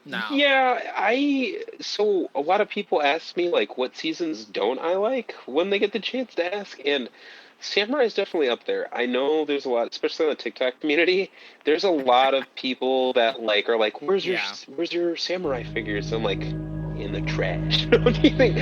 No. Yeah, so a lot of people ask me like what seasons don't I like when they get the chance to ask, and Samurai is definitely up there. I know there's a lot, especially in the TikTok community, there's a lot of people that like are like, Yeah. where's your Samurai figures? I'm like, in the trash. What do you think?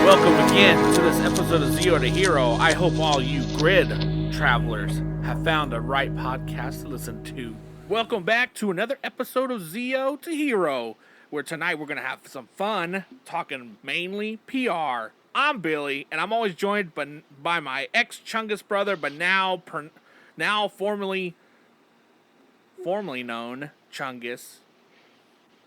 Welcome again to this episode of Zero to Hero. I hope all you grid travelers have found a right podcast to listen to. Welcome back to another episode of Zero to Hero, where tonight we're going to have some fun talking mainly PR. I'm Billy, and I'm always joined by my ex-Chungus brother, but now formerly known Chungus.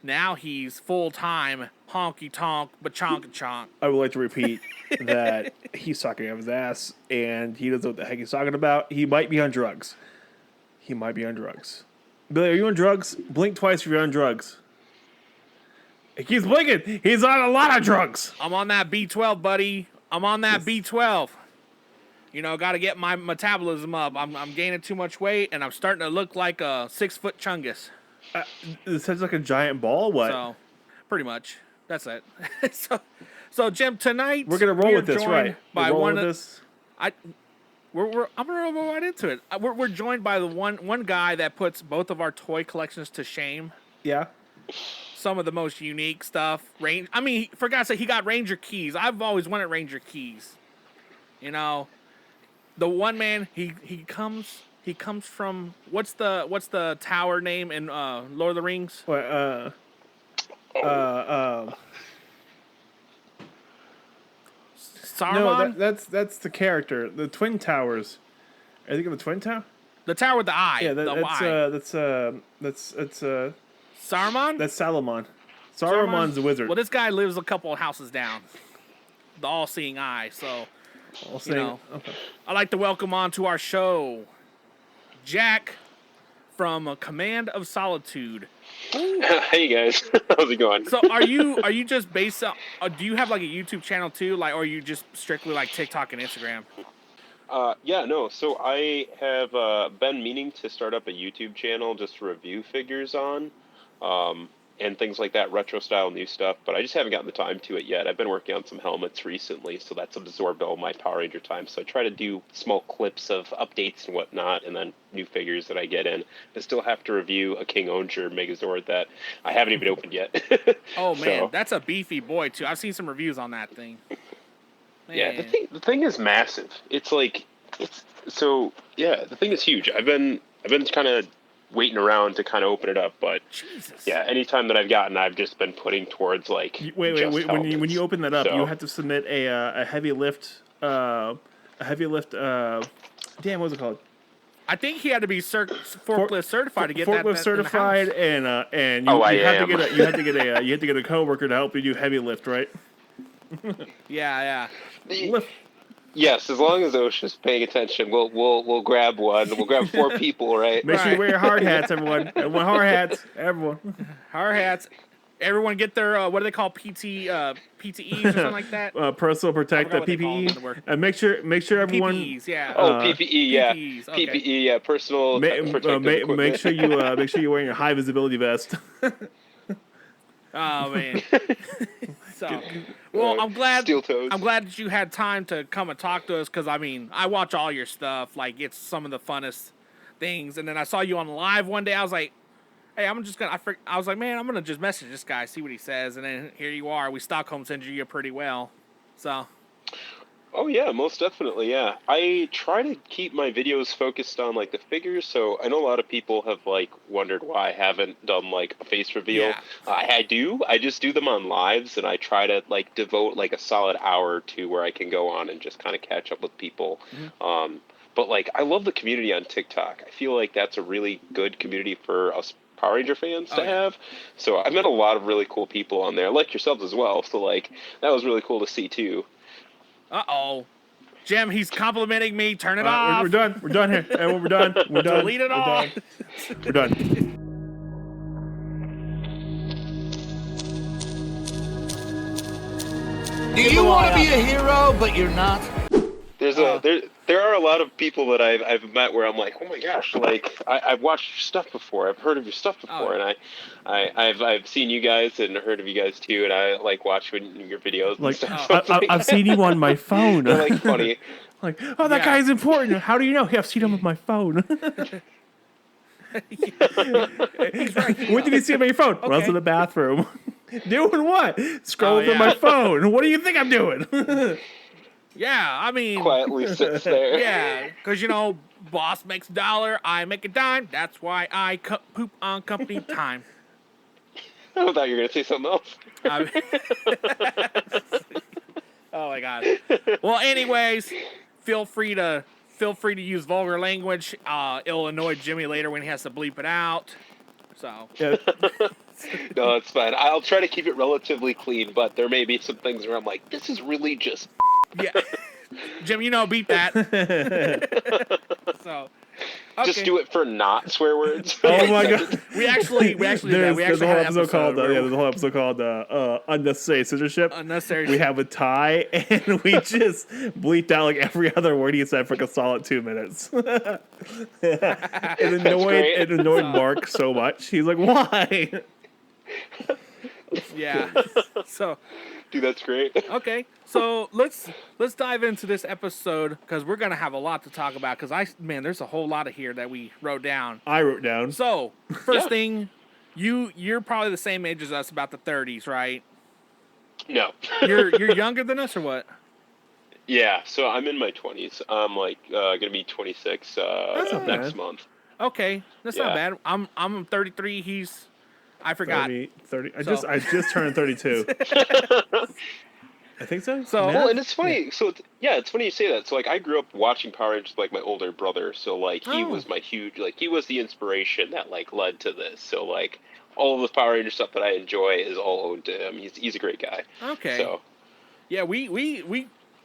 Now he's full-time honky tonk bachonka chonk. I would like to repeat that he's talking out of his ass and he doesn't know what the heck he's talking about. He might be on drugs. Billy, are you on drugs? Blink twice if you're on drugs. He keeps blinking. He's on a lot of drugs. I'm on that B12, buddy. I'm on that B12. You know, got to get my metabolism up. I'm gaining too much weight, and I'm starting to look like a 6-foot Chungus. This sounds like a giant ball. What? So, pretty much. That's it. so Jim, tonight We're gonna roll with this, right? By we're one with of this. I'm gonna roll right into it. We're joined by the one guy that puts both of our toy collections to shame. Yeah. Some of the most unique stuff. For God's sake, he got Ranger keys. I've always wanted Ranger keys. You know, the one man he comes from what's the tower name in Lord of the Rings? What? Saruman? No, that's the character. The Twin Towers. Are you thinking of the Twin Tower? The tower with the eye. Yeah, the that's eye. Saruman? That's Salamon. Saruman's the wizard. Well, this guy lives a couple of houses down. The all-seeing eye. So, okay. I'd like to welcome on to our show Jack from Command of Solitude. Hey guys, how's it going? So, are you just based on? Do you have like a YouTube channel too, like, or are you just strictly like TikTok and Instagram? Yeah, no. So I have been meaning to start up a YouTube channel just to review figures on, and things like that, retro style new stuff. But I just haven't gotten the time to it yet. I've been working on some helmets recently, so that's absorbed all my Power Ranger time. So I try to do small clips of updates and whatnot, and then new figures that I get in. I still have to review a King Onger Megazord that I haven't even opened yet. Oh man, that's a beefy boy too. I've seen some reviews on that thing. Man. Yeah, the thing is massive. The thing is huge. I've been kind of waiting around to kind of open it up, but Jesus. Yeah, anytime that I've gotten, I've just been putting towards like wait. When you open that up, you have to submit a heavy lift. Damn, what was it called? I think he had to be forklift certified to get forklift that certified, and you had to get a coworker to help you do heavy lift, right? Yeah. Lift. Yes, as long as OSHA's paying attention, we'll grab one. We'll grab 4 people, right? Make sure you wear your hard hats, everyone. Everyone, hard hats, everyone. Hard hats. Everyone get their what do they call PTEs or something like that? Personal protective PPE. And make sure everyone. PPEs, yeah. PPE, yeah. PPEs, okay. PPE, yeah. Personal protective equipment. Make sure you're wearing your high visibility vest. Oh man. So, well, I'm glad that you had time to come and talk to us, because I mean, I watch all your stuff. Like, it's some of the funnest things. And then I saw you on live one day. I was like, hey, I was like, man, I'm gonna just message this guy, see what he says. And then here you are. We Stockholm sent you pretty well. So. Oh yeah, most definitely, yeah. I try to keep my videos focused on like the figures, so I know a lot of people have like wondered why I haven't done like a face reveal. Yeah. I just do them on lives, and I try to like devote like a solid hour or two where I can go on and just kind of catch up with people. Mm-hmm. But like, I love the community on TikTok. I feel like that's a really good community for us Power Ranger fans to have. So I've met a lot of really cool people on there, like yourselves as well. So like, that was really cool to see too. Uh-oh. Jim, he's complimenting me. Turn it off. We're done. We're done here. We're done. Delete it all. We're done. Do you want to be a hero, but you're not? There are a lot of people that I've met where I'm like, oh my gosh, like I've watched your stuff before, I've heard of your stuff before, and I've seen you guys and heard of you guys too, and I like watch your videos and Like, stuff. I've seen you on my phone. They're like funny. Like, oh, that guy's important. How do you know? Yeah, I've seen him on my phone. When did you see him on your phone? When I was in the bathroom. Doing what? Scrolling through my phone. What do you think I'm doing? Yeah, I mean, Quietly sits there. yeah, because boss makes a dollar, I make a dime. That's why I poop on company time. I thought you were gonna say something else. Oh my god. Well, anyways, feel free to use vulgar language. It'll annoy Jimmy later when he has to bleep it out. So. Yeah. No, it's fine. I'll try to keep it relatively clean, but there may be some things where I'm like, this is really just. Yeah. Jim, beat that. So. Okay. Just do it for not swear words. Oh my god. We actually did that. We actually had an episode called there's a whole episode called Unnecessary Censorship. Unnecessary. We have a tie, and we just bleeped out like every other word he said for like a solid 2 minutes. It annoyed Mark so much. He's like, why? Yeah. So. Dude, that's great. Okay, so let's dive into this episode because we're gonna have a lot to talk about. Because there's a whole lot of here that we wrote down. I wrote down. So first thing, you're probably the same age as us, about the 30s, right? No. You're younger than us, or what? Yeah, so I'm in my 20s. I'm like gonna be 26 next month. Okay, that's not bad. I'm 33. I forgot. 30. I just turned 32. I think so. Well, and it's funny. So it's funny you say that. So like, I grew up watching Power Rangers with, like, my older brother. So like, he was my huge, like, he was the inspiration that like led to this. So like, all of the Power Ranger stuff that I enjoy is all owed to him. He's a great guy. Okay. So yeah,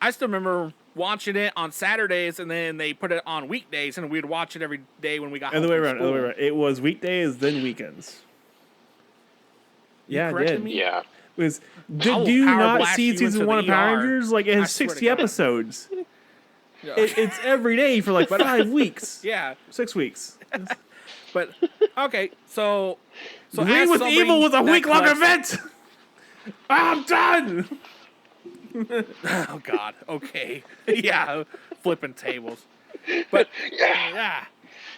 I still remember watching it on Saturdays, and then they put it on weekdays, and we'd watch it every day when we got home from school. Other way around. It was weekdays, then weekends. Yeah, it did. Me? yeah. Do you not see season 1 of Power Rangers? Like, it has 60 episodes. It's every day for like 5 weeks. Yeah. 6 weeks. But, okay, so League with Evil was a week-long event! I'm done! Oh, God. Okay. Yeah. Flipping tables. But, yeah.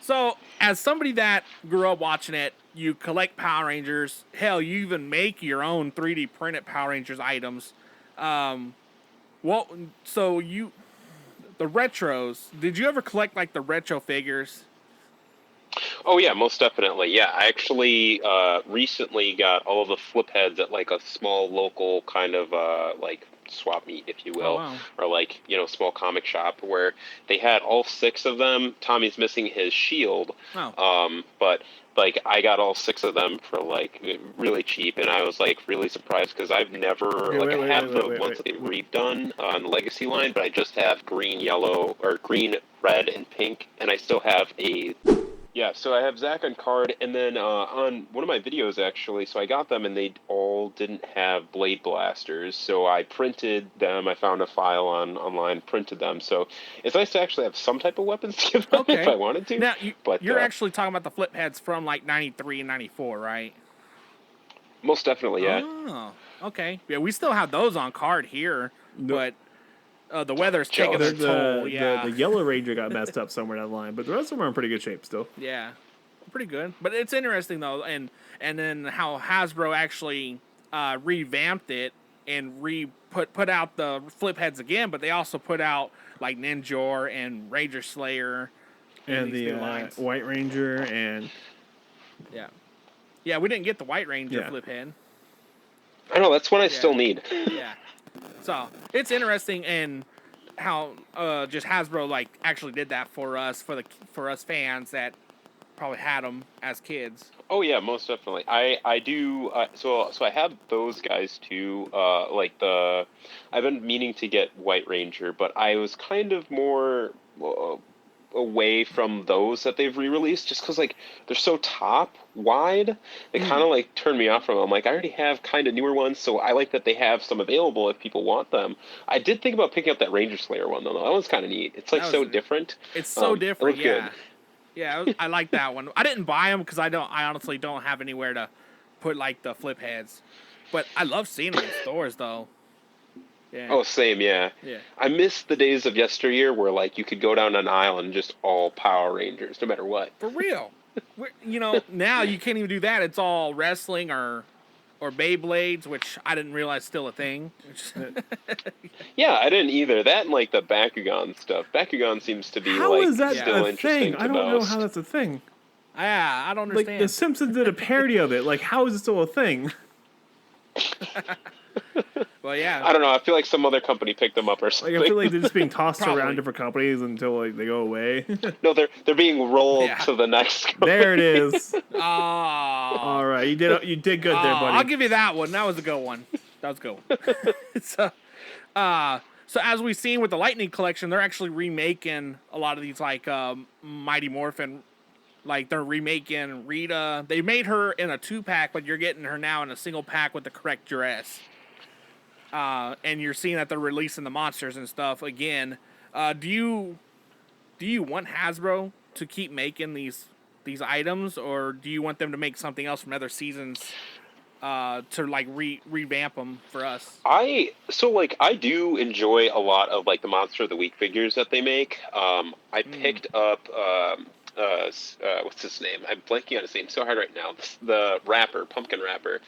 So, as somebody that grew up watching it, you collect Power Rangers. Hell, you even make your own 3D printed Power Rangers items. The retros, did you ever collect like the retro figures? Oh yeah, most definitely. Yeah, I actually recently got all of the flip heads at like a small local kind of like swap meet, if you will, or like, small comic shop where they had all 6 of them. Tommy's missing his shield, but like I got all 6 of them for like really cheap, and I was like really surprised because I've never I have the ones that they redone on the Legacy line, but I just have green, yellow, or green, red, and pink, and I still have a. Yeah, so I have Zach on card, and then on one of my videos, actually, so I got them, and they all didn't have blade blasters, so I printed them. I found a file online, printed them, so it's nice to actually have some type of weapons to give them if I wanted to. Now, you're actually talking about the flip heads from, like, 93 and 94, right? Most definitely, yeah. Oh, okay. Yeah, we still have those on card here, but... the weather's taking their toll. Yeah, the Yellow Ranger got messed up somewhere down the line, but the rest of them are in pretty good shape still. Yeah, pretty good. But it's interesting though, and then how Hasbro actually revamped it and put out the flip heads again, but they also put out like Ninjor and Ranger Slayer and the White Ranger and yeah, we didn't get the White Ranger flip head. I know, that's what I still need. Yeah. So it's interesting in how just Hasbro like actually did that for us fans that probably had them as kids. Oh yeah, most definitely. I do. So I have those guys too. I've been meaning to get White Ranger, but I was kind of more away from those that they've re-released, just because like they're so top wide. They kind of like turn me off from them. Like I already have kind of newer ones, so I like that they have some available if people want them. I did think about picking up that Ranger Slayer one though. That one's kind of neat. It's like so different. It's so different. It good. Yeah, I like that one. I didn't buy them because I honestly don't have anywhere to put like the flip heads, but I love seeing them in stores though. Yeah. Oh, same, yeah. I miss the days of yesteryear where like you could go down an aisle and just all Power Rangers, no matter what. For real. Now you can't even do that. It's all wrestling or Beyblades, which I didn't realize still a thing. Yeah, I didn't either. That and like the Bakugan stuff. Bakugan seems to be how like is that still a interesting thing? I don't know how that's a thing. Yeah, I don't understand. Like The Simpsons did a parody of it. Like, how is it still a thing? Well, yeah. I don't know. I feel like some other company picked them up or something. Like, I feel like they're just being tossed around different companies until like they go away. No, they're being rolled to the next company. There it is. Oh. All right, you did good there, buddy. I'll give you that one. That was a good one. That was a good one. So as we've seen with the Lightning Collection, they're actually remaking a lot of these like Mighty Morphin. Like they're remaking Rita. They made her in a 2-pack, but you're getting her now in a single pack with the correct dress. And you're seeing that they're releasing the monsters and stuff again. Do you want Hasbro to keep making these items, or do you want them to make something else from other seasons to like revamp them for us? I do enjoy a lot of like the Monster of the Week figures that they make. I picked up what's his name? I'm blanking on his name so hard right now. The rapper, Pumpkin Rapper.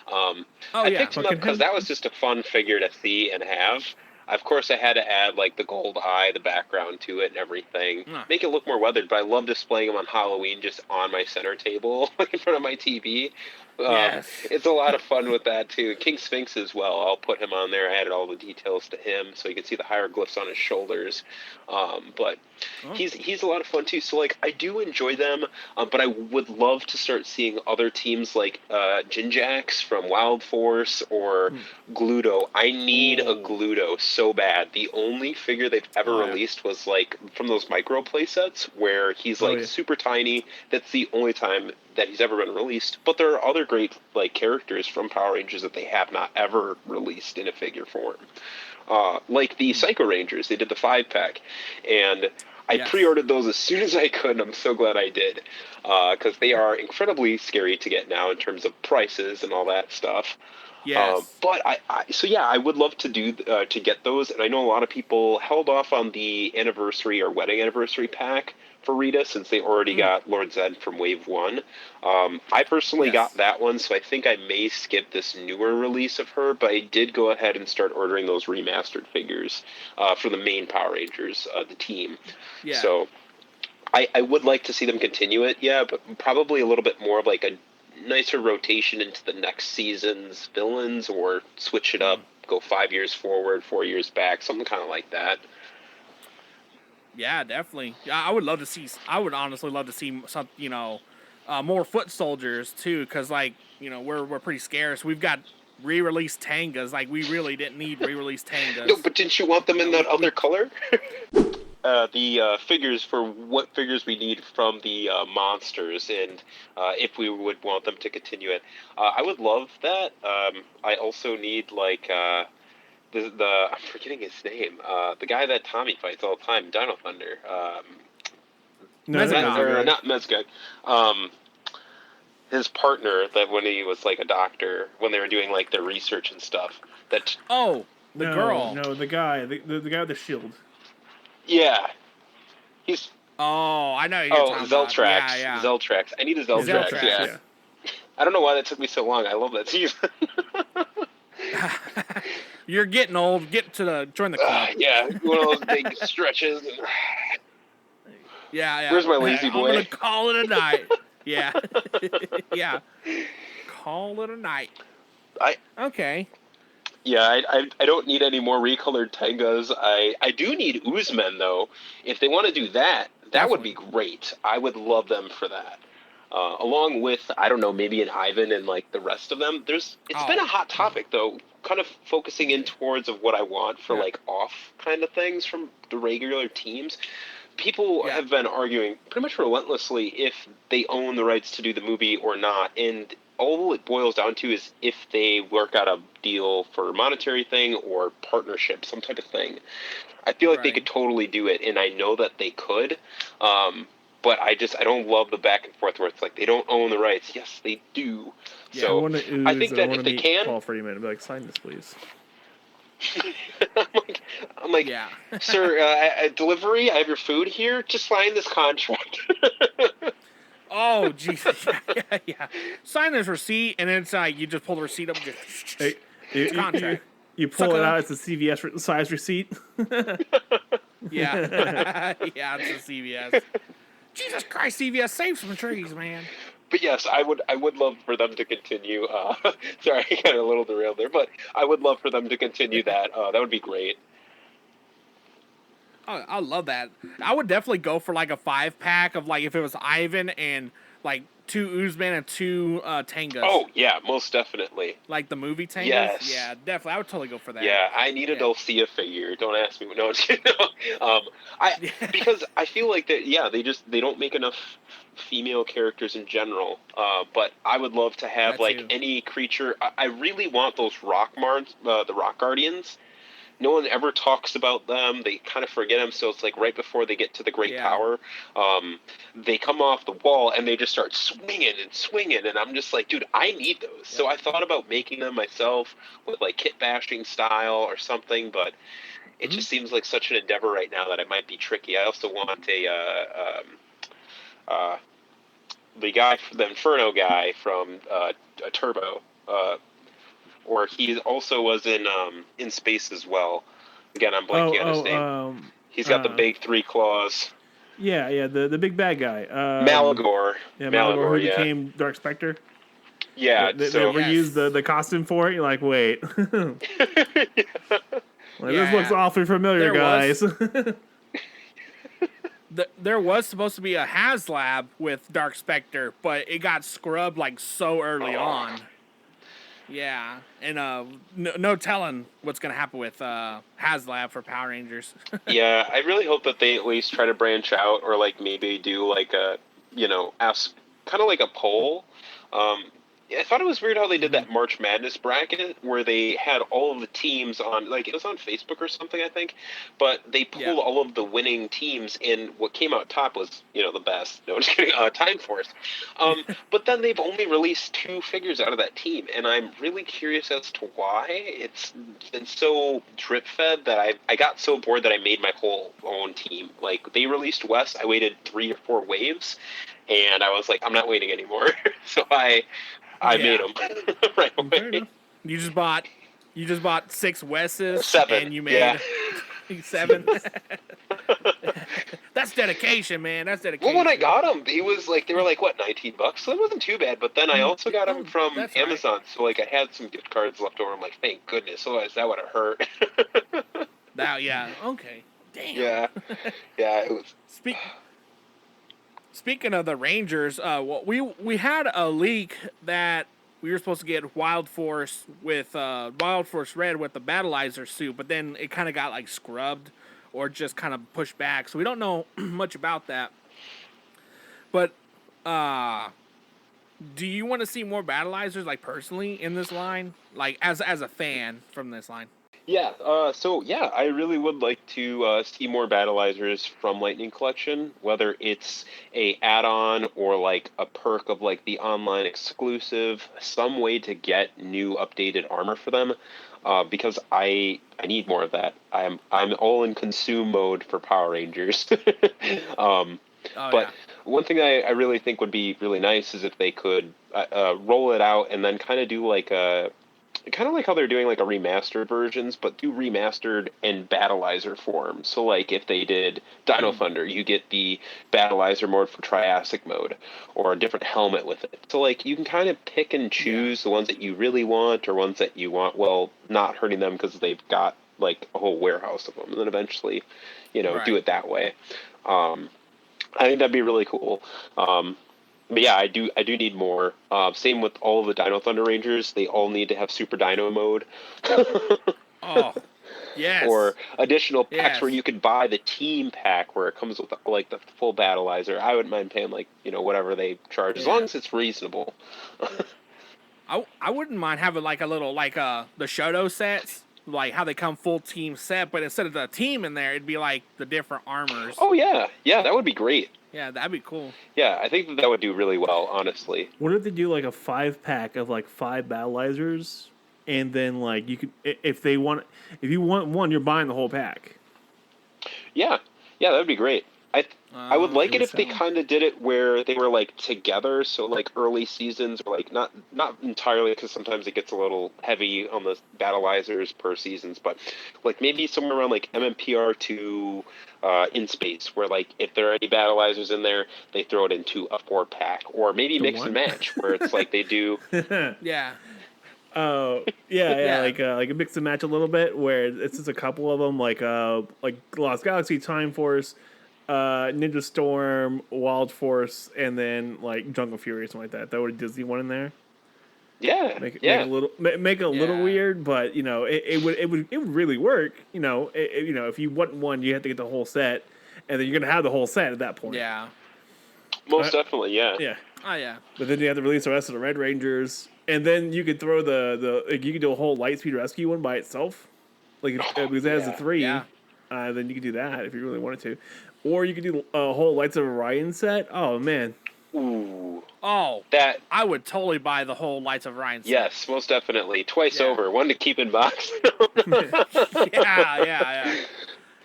I picked him up because that was just a fun figure to see and have. Of course, I had to add like the gold eye, the background to it, and everything. Make it look more weathered. But I love displaying them on Halloween, just on my center table in front of my TV. Yes. It's a lot of fun with that too. King Sphinx as well. I'll put him on there. I added all the details to him so you can see the hieroglyphs on his shoulders. But he's a lot of fun too. So like I do enjoy them, but I would love to start seeing other teams like Jinjax from Wild Force or Gluto. I need a Gluto so bad. The only figure they've ever released was like from those micro playsets where he's like super tiny. That's the only time that he's ever been released, but there are other great like characters from Power Rangers that they have not ever released in a figure form. Like the Psycho Rangers, they did the 5-pack, and I pre-ordered those as soon as I could, and I'm so glad I did, because they are incredibly scary to get now in terms of prices and all that stuff. Yes. But I would love to do to get those, and I know a lot of people held off on the anniversary or wedding anniversary pack for Rita since they already got Lord Zed from Wave 1. I personally got that one, so I think I may skip this newer release of her, but I did go ahead and start ordering those remastered figures for the main Power Rangers, the team. Yeah. So I would like to see them continue it, but probably a little bit more of like a nicer rotation into the next season's villains, or switch it up, go 5 years forward, 4 years back, something kind of like that. Yeah, definitely. I would honestly love to see some, more foot soldiers too, because like, we're pretty scarce. We've got re-released Tangas. Like we really didn't need re-released Tangas. No, but didn't you want them in that other color? The figures for what figures we need from the monsters, and if we would want them to continue it. I would love that. I also need like I'm forgetting his name. The guy that Tommy fights all the time, Dino Thunder. Not Mezgug. His partner, that when he was like a doctor, when they were doing like their research and stuff. The girl. No, the guy with the shield. Yeah. He's... Oh, I know. Zeltrax. About. Yeah. Zeltrax. I need a Zeltrax. Yeah. I don't know why that took me so long. I love that season. You're getting old. Join the club. One of those big stretches. And... Yeah. Where's my lazy boy? I'm gonna call it a night. Yeah. Yeah. Call it a night. Okay. Yeah, I don't need any more recolored Tengas. I do need Uzmen, though. If they want to do that, that would be great. I would love them for that. Along with, I don't know, maybe an Ivan and like the rest of them. It's been a hot topic, though, kind of focusing in towards of what I want for like off kind of things from the regular teams. people have been arguing pretty much relentlessly if they own the rights to do the movie or not, and all it boils down to is if they work out a deal for a monetary thing or partnership, some type of thing. I feel like they could totally do it, and I know that they could. But I don't love the back and forth where it's like they don't own the rights. Yes, they do. Yeah, so I think that if they can, Paul Freeman and be like, sign this, please. I'm like, yeah. Sir, delivery. I have your food here. Just sign this contract. Oh, Jesus. Yeah. Sign this receipt, and then it's like you just pull the receipt up and just it's contract. You pull it out. It's a CVS size receipt. Yeah. Yeah, it's a CVS. Jesus Christ, CVS, save some trees, man. But yes, I would love for them to continue. Sorry, I got a little derailed there, but I would love for them to continue that. That would be great. Oh, I love that. I would definitely go for like a 5-pack of like if it was Ivan and like 2 Uzman and 2 Tangas. Oh yeah, most definitely. Like the movie Tangas. Yes. Yeah, definitely. I would totally go for that. Yeah, I need a Dulcia figure. Don't ask me. No, because I feel like that. Yeah, they don't make enough female characters in general. But I would love to have any creature. I really want those the Rock Guardians. No one ever talks about them. They kind of forget them, so it's like right before they get to the Great Tower, they come off the wall and they just start swinging, and I'm just like, dude, I need those. Yeah. So I thought about making them myself with like kit bashing style or something, but it just seems like such an endeavor right now that it might be tricky. I also want the Inferno guy from a Turbo. Or he also was in space as well. Again, I'm blanking on his name. He's got the big 3 claws. Yeah, the big bad guy. Malagor. Yeah, Malagor, who became Dark Spectre. Yeah, they reused the costume for it. You're like, wait. This looks awfully familiar, guys. There was supposed to be a HasLab with Dark Spectre, but it got scrubbed like so early on. Yeah, and no telling what's going to happen with HasLab for Power Rangers. Yeah, I really hope that they at least try to branch out or, like, maybe do, like, ask kind of like a poll. I thought it was weird how they did that March Madness bracket where they had all of the teams on, like, it was on Facebook or something, I think, but they pulled all of the winning teams, and what came out top was, the best. No, just kidding, Time Force. But then they've only released 2 figures out of that team, and I'm really curious as to why. It's been so drip-fed that I got so bored that I made my whole own team. Like, they released West, I waited 3 or 4 waves, and I was like, I'm not waiting anymore. So I made them right away. You just bought 6 Wes's. 7. And you made 7. That's dedication, man. That's dedication. Well, when I got them, they were like what, $19? So it wasn't too bad. But then I also got them from Amazon, right. So like I had some gift cards left over. I'm like, thank goodness. Otherwise, that would have hurt. Okay. Damn. Yeah. It was. Speaking of the Rangers, we had a leak that we were supposed to get Wild Force with Wild Force Red with the battlizer suit, but then it kind of got like scrubbed or just kind of pushed back, so we don't know much about that. But do you want to see more battlizers, like personally, in this line, like as a fan from this line? Yeah, I really would like to see more battleizers from Lightning Collection, whether it's a add-on or like a perk of like the online exclusive, some way to get new updated armor for them, because I need more of that. I'm all in consume mode for Power Rangers. But one thing I really think would be really nice is if they could roll it out and then kind of do like a kind of like how they're doing like a remastered versions, but do remastered in battleizer form. So like if they did Dino Thunder, you get the battleizer mode for Triassic mode, or a different helmet with it. So like you can kind of pick and choose the ones that you really want, or ones that you want, well, not hurting them because they've got like a whole warehouse of them, and then eventually, do it that way. I think that'd be really cool. But yeah, I do need more. Same with all of the Dino Thunder Rangers. They all need to have Super Dino mode. Yes. Or additional packs Yes. where you could buy the team pack where it comes with like the full battlizer. I wouldn't mind paying like, whatever they charge as long as it's reasonable. I wouldn't mind having like a little like the Shoto sets, like how they come full team set, but instead of the team in there, it'd be like the different armors. Oh yeah, that would be great. Yeah, that'd be cool. Yeah, I think that would do really well, honestly. What if they do like a 5-pack of like 5 battleizers, and then like you could, if you want one, you're buying the whole pack. Yeah, that would be great. I would like it if they kind of did it where they were like together, so like early seasons, or like not entirely, because sometimes it gets a little heavy on the battleizers per seasons, but like maybe somewhere around like MMPR to in space, where like if there are any battleizers in there, they throw it into a 4-pack, or maybe mix and match, where it's like they do. Yeah. Oh yeah, like a mix and match a little bit, where it's just a couple of them, like Lost Galaxy, Time Force, Ninja Storm, Wild Force, and then like Jungle Fury or something like that. Throw a Disney one in there. Yeah, make it a little weird, but it would really work. If you want one, you have to get the whole set, and then you're gonna have the whole set at that point. Yeah. Most definitely, yeah. Yeah. Oh yeah. But then you have to release the rest of the Red Rangers, and then you could throw you could do a whole Lightspeed Rescue one by itself, because it has the 3. Yeah. Then you could do that if you really wanted to, or you could do a whole Lights of Orion set. Oh man. Ooh. Oh, that I would totally buy the whole Lights of Orion set. Yes, most definitely. Twice over. One to keep in box.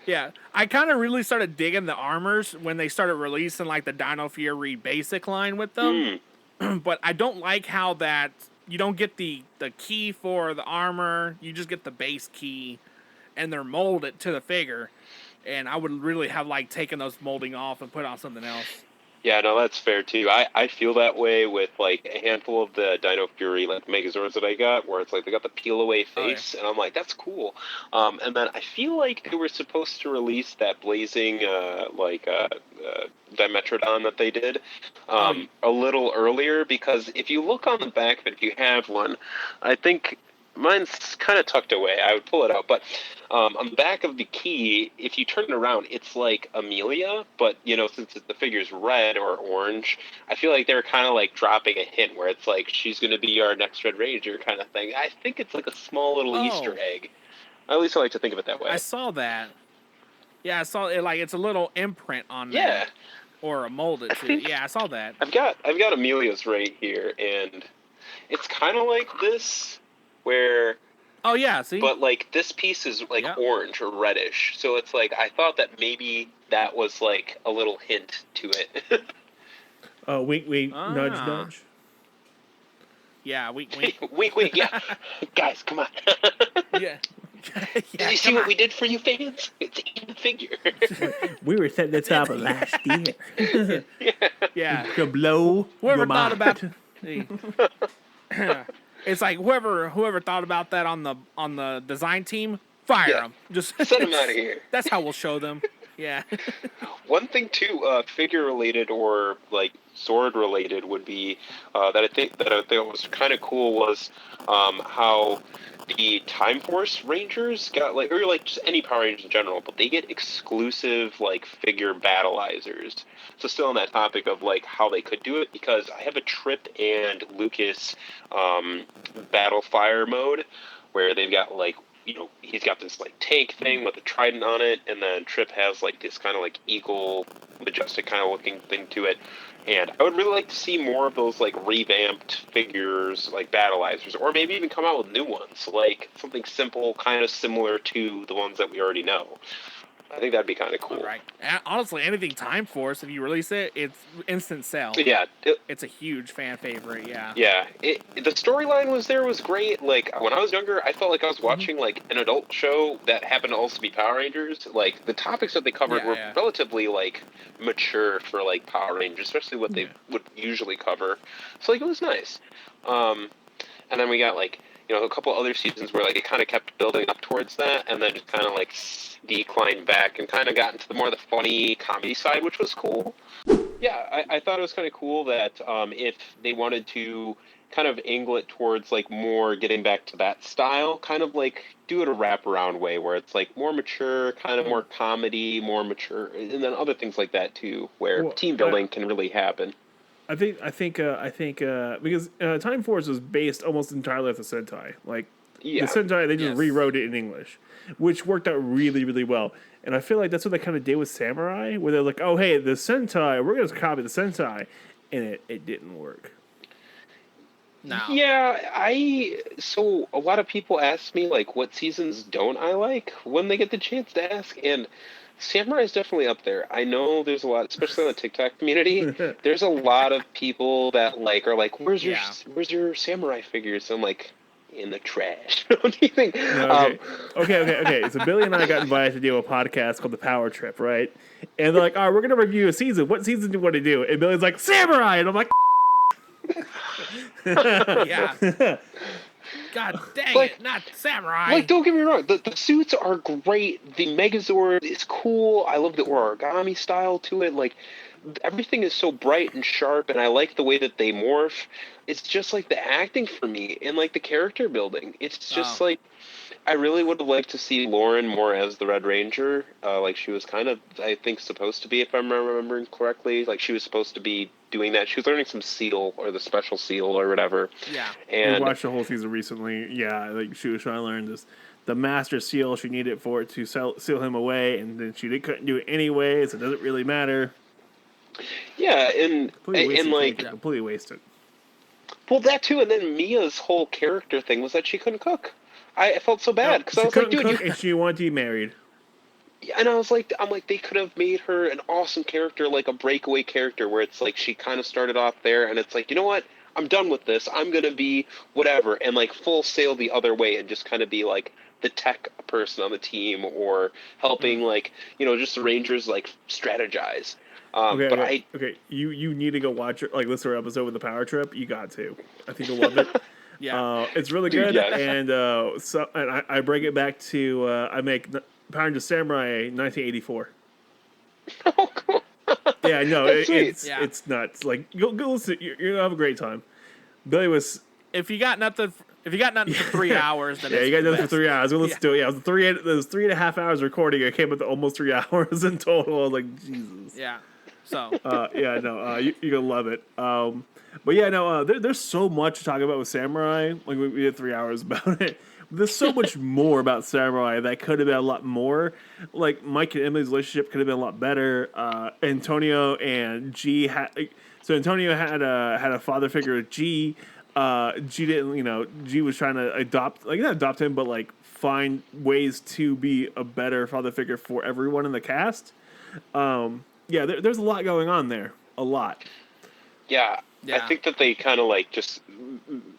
Yeah. I kind of really started digging the armors when they started releasing like the Dino Fury basic line with them. But I don't like how that you don't get the key for the armor. You just get the base key, and they're molded to the figure. And I would really have like taken those molding off and put on something else. Yeah, no, that's fair too. I feel that way with like a handful of the Dino Fury like Megazords that I got, where it's like they got the peel away face, and I'm like, that's cool. And then I feel like they were supposed to release that blazing Dimetrodon that they did a little earlier, because if you look on the back of it, if you have one, I think mine's kind of tucked away. I would pull it out, but on the back of the key, if you turn it around, it's like Amelia, but since the figure's red or orange, I feel like they're kind of like dropping a hint where it's like she's going to be our next Red Ranger kind of thing. I think it's like a small little Easter egg. At least I like to think of it that way. I saw that. Yeah, I saw it. Like it's a little imprint on there, or a molded too. Yeah, I saw that. I've got Amelia's right here, and it's kind of like this. Where see, but like this piece is like orange or reddish, so it's like I thought that maybe that was like a little hint to it. Wink, nudge, nudge. Yeah, wink. Wink, yeah. Guys, come on. Yeah. Did you see what we did for you fans? It's in the figure. We were setting the top of last year. Yeah. To blow Whoever your thought mind. about it's like whoever thought about that on the design team, fire them. Just send them out of here. That's how we'll show them. Yeah. One thing too, figure related or like sword related would be that I think was kind of cool was how the Time Force Rangers got like, or like just any Power Rangers in general, but they get exclusive like figure battleizers. So still on that topic of like how they could do it, because I have a Trip and Lucas battle fire mode where they've got like, he's got this like tank thing with a trident on it, and then Trip has like this kind of like eagle, majestic kind of looking thing to it. And I would really like to see more of those like revamped figures, like battleizers, or maybe even come out with new ones, like something simple, kind of similar to the ones that we already know. I think that'd be kind of cool. Right. Honestly, anything Time Force, if you release it, it's instant sell. Yeah. It's a huge fan favorite, yeah. Yeah. The storyline was great. Like, when I was younger, I felt like I was watching, like, an adult show that happened to also be Power Rangers. Like, the topics that they covered were relatively, like, mature for, like, Power Rangers, especially what they would usually cover. So, like, it was nice. And then we got, like, a couple other seasons where, like, it kind of kept building up towards that, and then just kind of, like, declined back and kind of got into the funny comedy side, which was cool. Yeah, I thought it was kind of cool that if they wanted to kind of angle it towards like more getting back to that style, kind of like do it a wraparound way where it's like more mature, kind of more comedy, more mature, and then other things like that too, where team building can really happen. I think because Time Force was based almost entirely off the Sentai. Like the Sentai, they just rewrote it in English, which worked out really, really well. And I feel like that's what they kind of did with Samurai, where they're like, "Oh, hey, the Sentai, we're going to copy the Sentai," and it didn't work. No. Yeah, so a lot of people ask me like what seasons don't I like when they get the chance to ask, and Samurai is definitely up there. I know there's a lot, especially in the TikTok community. There's a lot of people that like are like, where's your Samurai figures? I'm like, in the trash. What do you think? No, okay. So Billy and I got invited to do a podcast called The Power Trip, right? And they're like, "All right, we're gonna review a season. What season do you want to do?" And Billy's like, "Samurai," and I'm like, yeah. God dang it, not Samurai. Like, don't get me wrong, the suits are great. The Megazord is cool. I love the origami style to it. Like, everything is so bright and sharp, and I like the way that they morph. It's just like the acting for me and like the character building. It's just like I really would have liked to see Lauren more as the Red Ranger. Like she was kind of, I think, supposed to be, if I'm remembering correctly. Like she was supposed to be doing that. She was learning some seal or the special seal or whatever. Yeah. And we watched the whole season recently. Yeah, like she was trying to learn this. The master seal she needed for it to seal him away, and then couldn't do it anyway, so it doesn't really matter. Yeah, and like completely wasted. Well, that too, and then Mia's whole character thing was that she couldn't cook. I felt so bad because I was like, dude, and she wanted to be married. And I'm like, they could have made her an awesome character, like a breakaway character, where it's like she kind of started off there, and it's like, you know what? I'm done with this. I'm gonna be whatever, and like full sail the other way, and just kind of be like the tech person on the team, or helping like just the Rangers like strategize. Okay. You need to go watch like listen to our episode with the Power Trip. You got to. I think you'll love it. Yeah, it's really good. Yes. And I bring it back to I make Power Rangers Samurai 1984. Oh, cool. Yeah, no, it's nuts. Like go listen. You're gonna have a great time. Billy was. If you got nothing for 3 hours, then you got nothing for 3 hours. We'll listen to it. Yeah, it was 3.5 hours recording. I came up to almost 3 hours in total. I was like, Jesus. Yeah. So. You're gonna love it. But yeah, no, there's so much to talk about with Samurai. Like we had 3 hours about it. There's so much more about Samurai that could have been a lot more. Like Mike and Emily's relationship could have been a lot better. Antonio and G Antonio had a father figure with G. G didn't, G was trying to not adopt him, but like find ways to be a better father figure for everyone in the cast. There's a lot going on there. A lot. Yeah. I think that they kind of like just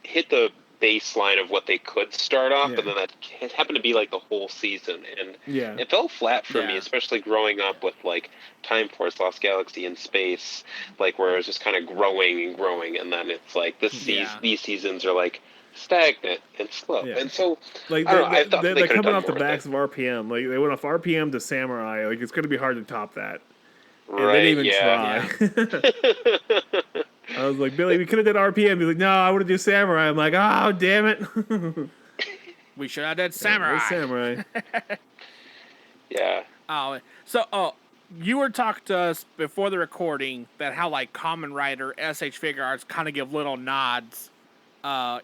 hit the baseline of what they could start off, and then that happened to be like the whole season, and it fell flat for me, especially growing up with like Time Force, Lost Galaxy, and Space, like where it was just kind of growing and growing, and then it's like these seasons are like stagnant and slow, and so like I thought they're coming off the backs of RPM. Like they went off RPM to Samurai. Like it's going to be hard to top that. And right? They didn't even try. I was like, Billy, we could have done RPM. He's like, no, I want to do Samurai. I'm like, oh, damn it. We should have done Samurai. Samurai. Yeah. So you were talking to us before the recording that how like Kamen Rider, SH Figure Arts kind of give little nods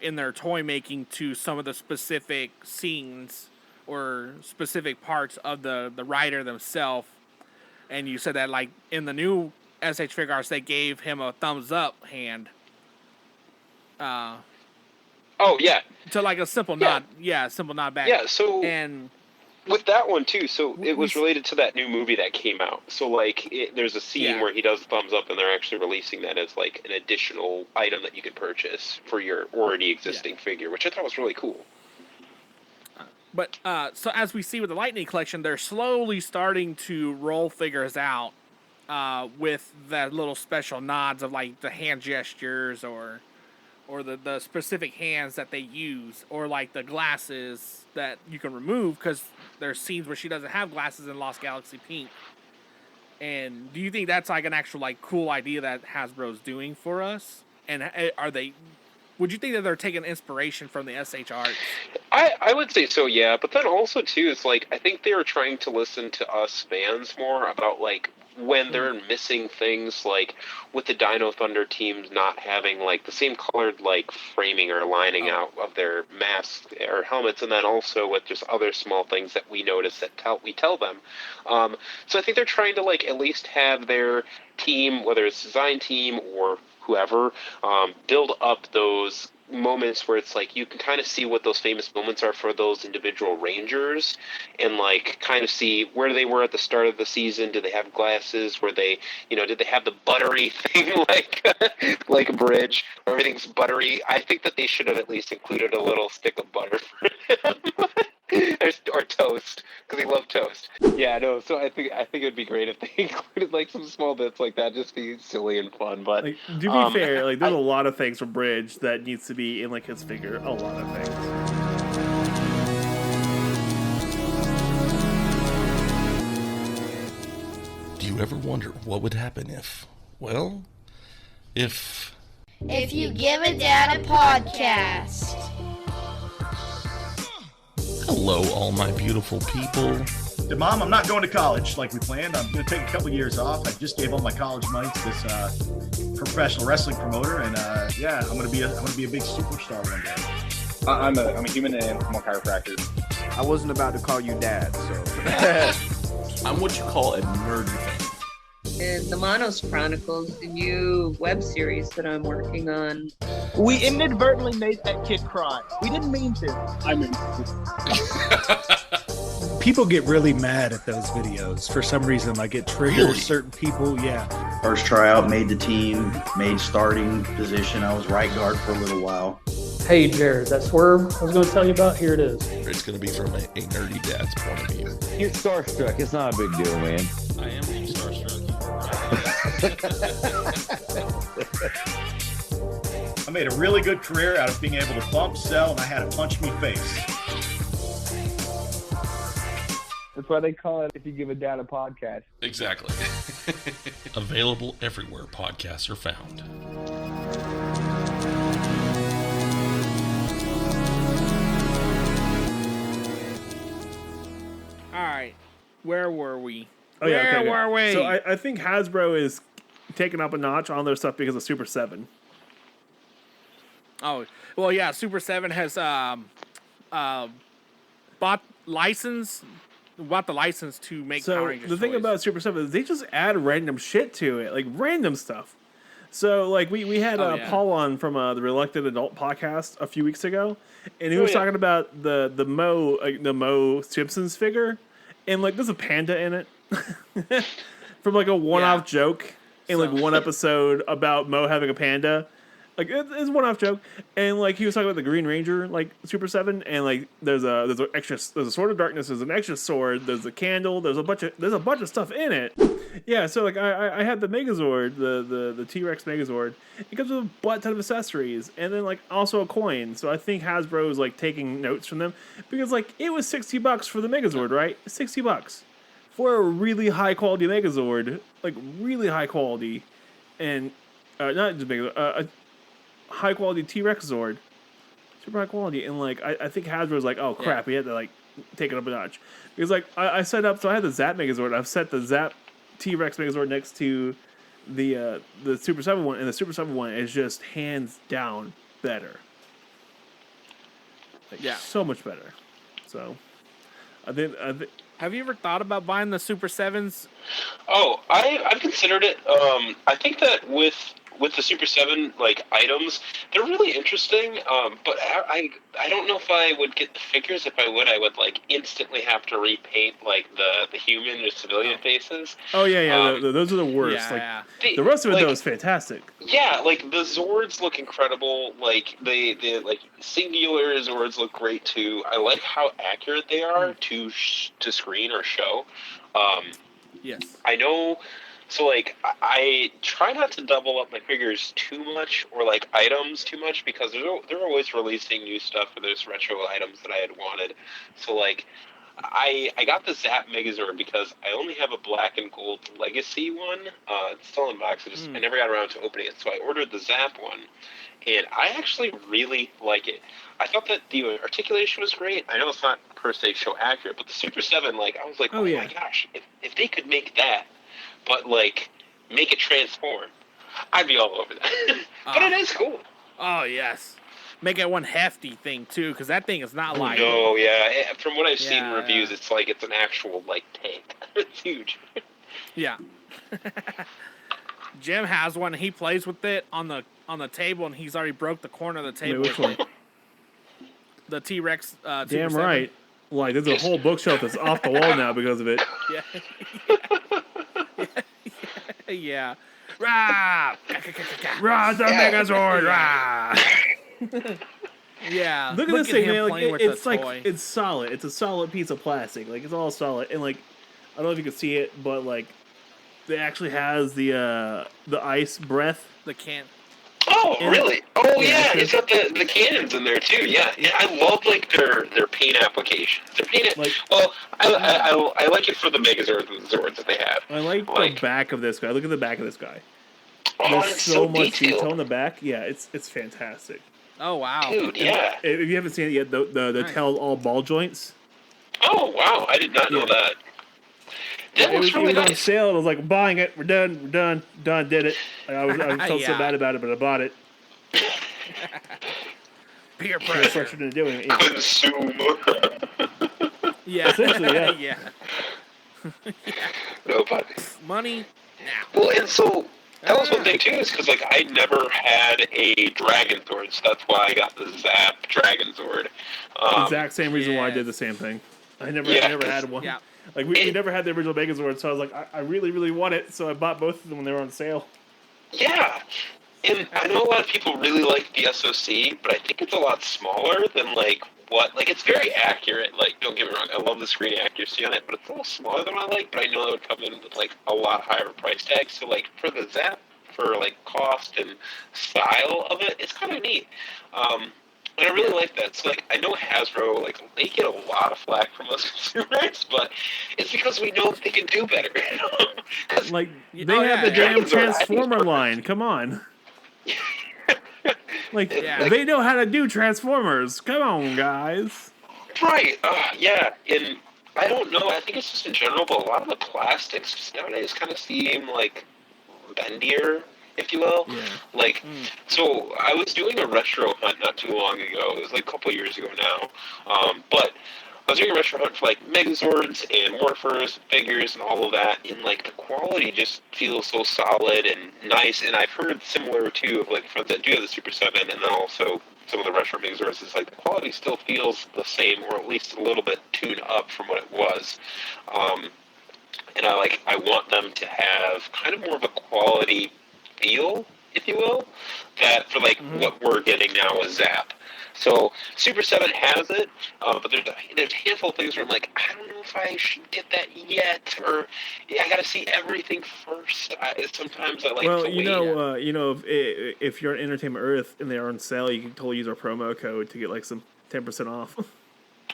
in their toy making to some of the specific scenes or specific parts of the rider themselves. And you said that like in the new SH Figure Arts, they gave him a thumbs up hand. To like a simple nod. Yeah, simple nod back. Yeah, so and with that one too, so it was related to that new movie that came out. So like there's a scene where he does a thumbs up, and they're actually releasing that as like an additional item that you can purchase for your already existing figure, which I thought was really cool. But so as we see with the Lightning Collection, they're slowly starting to roll figures out with that little special nods of like the hand gestures or the specific hands that they use, or like the glasses that you can remove because there's scenes where she doesn't have glasses in Lost Galaxy Pink. And do you think that's like an actual like cool idea that Hasbro's doing for us? And are they would you think that they're taking inspiration from the SH arts? I would say so, yeah. But then also too, it's like I think they were trying to listen to us fans more about like when they're missing things, like with the Dino Thunder teams not having like the same colored like framing or lining out of their masks or helmets, and then also with just other small things that we notice that we tell them. So I think they're trying to like at least have their team, whether it's design team or whoever, build up those moments where it's like you can kind of see what those famous moments are for those individual rangers, and like kind of see where they were at the start of the season. Did they have glasses? Were they, did they have the buttery thing like a bridge? Everything's buttery. I think that they should have at least included a little stick of butter for him. or toast, because they love toast. Yeah, no. So I think it would be great if they included like some small bits like that, just be silly and fun. But like, to be fair, like there's a lot of things from Bridge that needs to be in like his figure. A lot of things. Do you ever wonder what would happen if you give a dad a podcast? Hello, all my beautiful people. Hey, Mom, I'm not going to college like we planned. I'm going to take a couple years off. I just gave all my college money to this professional wrestling promoter, and I'm going to be a big superstar one day. I'm a human and I'm a chiropractor. I wasn't about to call you dad, so. I'm what you call a nerd fan. And the Monos Chronicles, the new web series that I'm working on. We inadvertently made that kid cry. We didn't mean to. I mean, people get really mad at those videos for some reason. Like it triggers certain people. Yeah. First tryout, made the team, made starting position. I was right guard for a little while. Hey Jared, that swerve I was going to tell you about, here it is. It's going to be from a nerdy dad's point of view. You're starstruck. It's not a big deal, man. I am being starstruck. I made a really good career out of being able to bump, sell, and I had a punch me face. That's why they call it If You Give a Dad a Podcast. Exactly. Available everywhere podcasts are found. All right, where were we? Oh, yeah, Where were we? So I think Hasbro is taking up a notch on their stuff because of Super 7. Oh, well, yeah, Super 7 has bought the license to make Power Rangers the thing toys. about Super 7 is they just add random shit to it, like random stuff. So, like, we had Paul on from the Reluctant Adult podcast a few weeks ago, and he was talking about the Mo Simpsons figure, and, like, there's a panda in it from, like, a one-off joke in, like, one episode about Mo having a panda. Like, it's a one-off joke, and, like, he was talking about the Green Ranger, like, Super 7, and, like, there's a Sword of Darkness, there's an extra sword, there's a candle, there's a bunch of stuff in it. Yeah, so, like, I had the Megazord, the T-Rex Megazord. It comes with a butt ton of accessories, and then, like, also a coin. So I think Hasbro is, like, taking notes from them, because, like, it was $60 for the Megazord, right? $60 for a really high-quality Megazord, like, really high quality, and, not just Megazord, high quality T-Rex Zord, super high quality, and like I think Hasbro's like, oh crap, we had to like take it up a notch, because like I set up, so I had the Zap Megazord, I've set the Zap T-Rex Megazord next to the Super 7 one, and the Super 7 one is just hands down better, like, so much better. So I think have you ever thought about buying the Super 7s? Oh, I've considered it. I think that with the Super 7 like items, they're really interesting. But I don't know if I would get the figures. If I would like instantly have to repaint like the human or civilian faces. Oh yeah. Those are the worst. The rest of it though is fantastic. Yeah, like the Zords look incredible. Like the like singular Zords look great too. I like how accurate they are to screen or show. Yes. I know. So, like, I try not to double up my figures too much or, like, items too much because they're always releasing new stuff or there's retro items that I had wanted. So, like, I got the Zap Megazord because I only have a black and gold Legacy one. It's still in box. I never got around to opening it, so I ordered the Zap one, and I actually really like it. I thought that the articulation was great. I know it's not per se show accurate, but the Super 7, like, I was like, oh my gosh, if they could make that, but like make it transform, I'd be all over that. But it is cool. Oh yes. Make it one hefty thing too, because that thing is not light. No, yeah. From what I've seen in reviews, it's like it's an actual like tank. It's huge. Yeah. Jim has one. He plays with it on the table, and he's already broke the corner of the table. Wait, which one? The T-Rex. Damn right. Like there's a whole bookshelf that's off the wall now because of it. Yeah. Rah! Rah, the Megazord! Rah! Yeah. Look at this thing, man. Like, it's like it's solid. It's a solid piece of plastic. Like it's all solid, and like I don't know if you can see it, but like it actually has the ice breath. The can. Oh, really? Oh, yeah. It's got the cannons in there too. Yeah. I love like their paint applications. Their paint. I like it for the Megazords that they have. I like the back of this guy. Look at the back of this guy. Oh, There's it's so much detail in the back. Yeah, it's fantastic. Oh wow, dude! Yeah. If you haven't seen it yet, the tail all ball joints. Oh wow! I did not know that. That looks really nice. On sale. I was like, buying it. We're done. Did it. I felt so bad about it, but I bought it. Peer pressure into doing it. Consume. Yeah. Essentially, yeah. Yeah. Nobody. Money now. Well, and so that was one thing too, is because like I never had a Dragon Zord, so that's why I got the Zap Dragon Zord. Exact same reason why I did the same thing. I never had one. Yeah. Like we never had the original Megazord, so I was like, I really want it, so I bought both of them when they were on sale. Yeah, and I know a lot of people really like the SoC, but I think it's a lot smaller than like it's very accurate. Like, don't get me wrong, I love the screen accuracy on it, but it's a little smaller than I like. But I know it would come in with like a lot higher price tag. So like for the Zap, for like cost and style of it, it's kind of neat. And I really like that. So, like, I know Hasbro, like, they get a lot of flack from us consumers, but it's because we know they can do better. Like, they have the damn Transformer line. Come on. They know how to do Transformers. Come on, guys. Right. Yeah. And I don't know. I think it's just in general, but a lot of the plastics just nowadays kind of seem, like, bendier, if you will. Yeah. Like, so I was doing a retro hunt not too long ago. It was like a couple years ago now. But I was doing a retro hunt for like Megazords and Morphers, figures, and all of that. And like the quality just feels so solid and nice. And I've heard similar too of like from the do have the Super 7 and then also some of the retro Megazords. It's like the quality still feels the same, or at least a little bit tuned up from what it was. And I want them to have kind of more of a quality feel, if you will, that for like what we're getting now with Zap. So Super 7 has it, but there's a handful of things where I'm like, I don't know if I should get that yet, or I got to see everything first. Sometimes I like to wait. If you're on Entertainment Earth and they are on sale, you can totally use our promo code to get like some 10% off.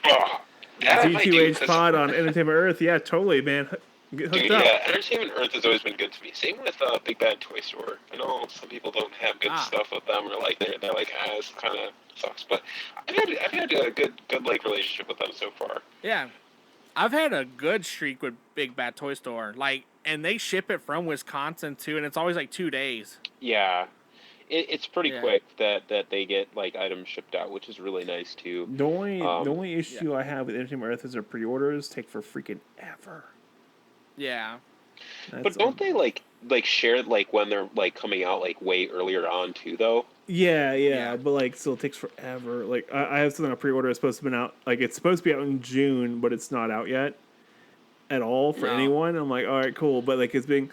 Oh, Z2H Pod on Entertainment Earth, yeah, totally, man. Dude, yeah, Entertainment Earth has always been good to me. Same with Big Bad Toy Store. I know some people don't have good stuff with them, or like they're like, this kind of sucks. But I've had a good like relationship with them so far. Yeah, I've had a good streak with Big Bad Toy Store. Like, and they ship it from Wisconsin too, and it's always like 2 days. Yeah. It's pretty quick that they get like items shipped out, which is really nice too. The only issue I have with Entertainment Earth is their pre-orders take for freaking ever. Yeah. But don't they like share like when they're like coming out like way earlier on too though? Yeah, but like still takes forever. Like I have something on pre-order that's supposed to be out, like it's supposed to be out in June, but it's not out yet at all for anyone. I'm like, all right, cool, but like it's being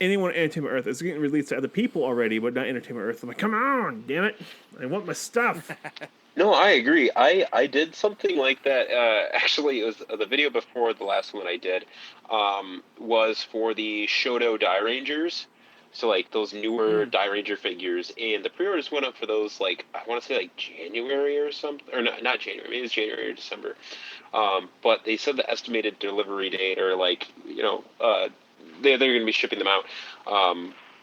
anyone at Entertainment Earth is getting released to other people already, but not Entertainment Earth. I'm like, come on, damn it, I want my stuff. No, I agree. I did something like that. Actually, it was the video before the last one I did was for the Shoto Die Rangers. So like those newer Die Ranger figures, and the pre-orders went up for those like I want to say like January or something, or not January, maybe it was January or December. But they said the estimated delivery date, or like they're going to be shipping them out,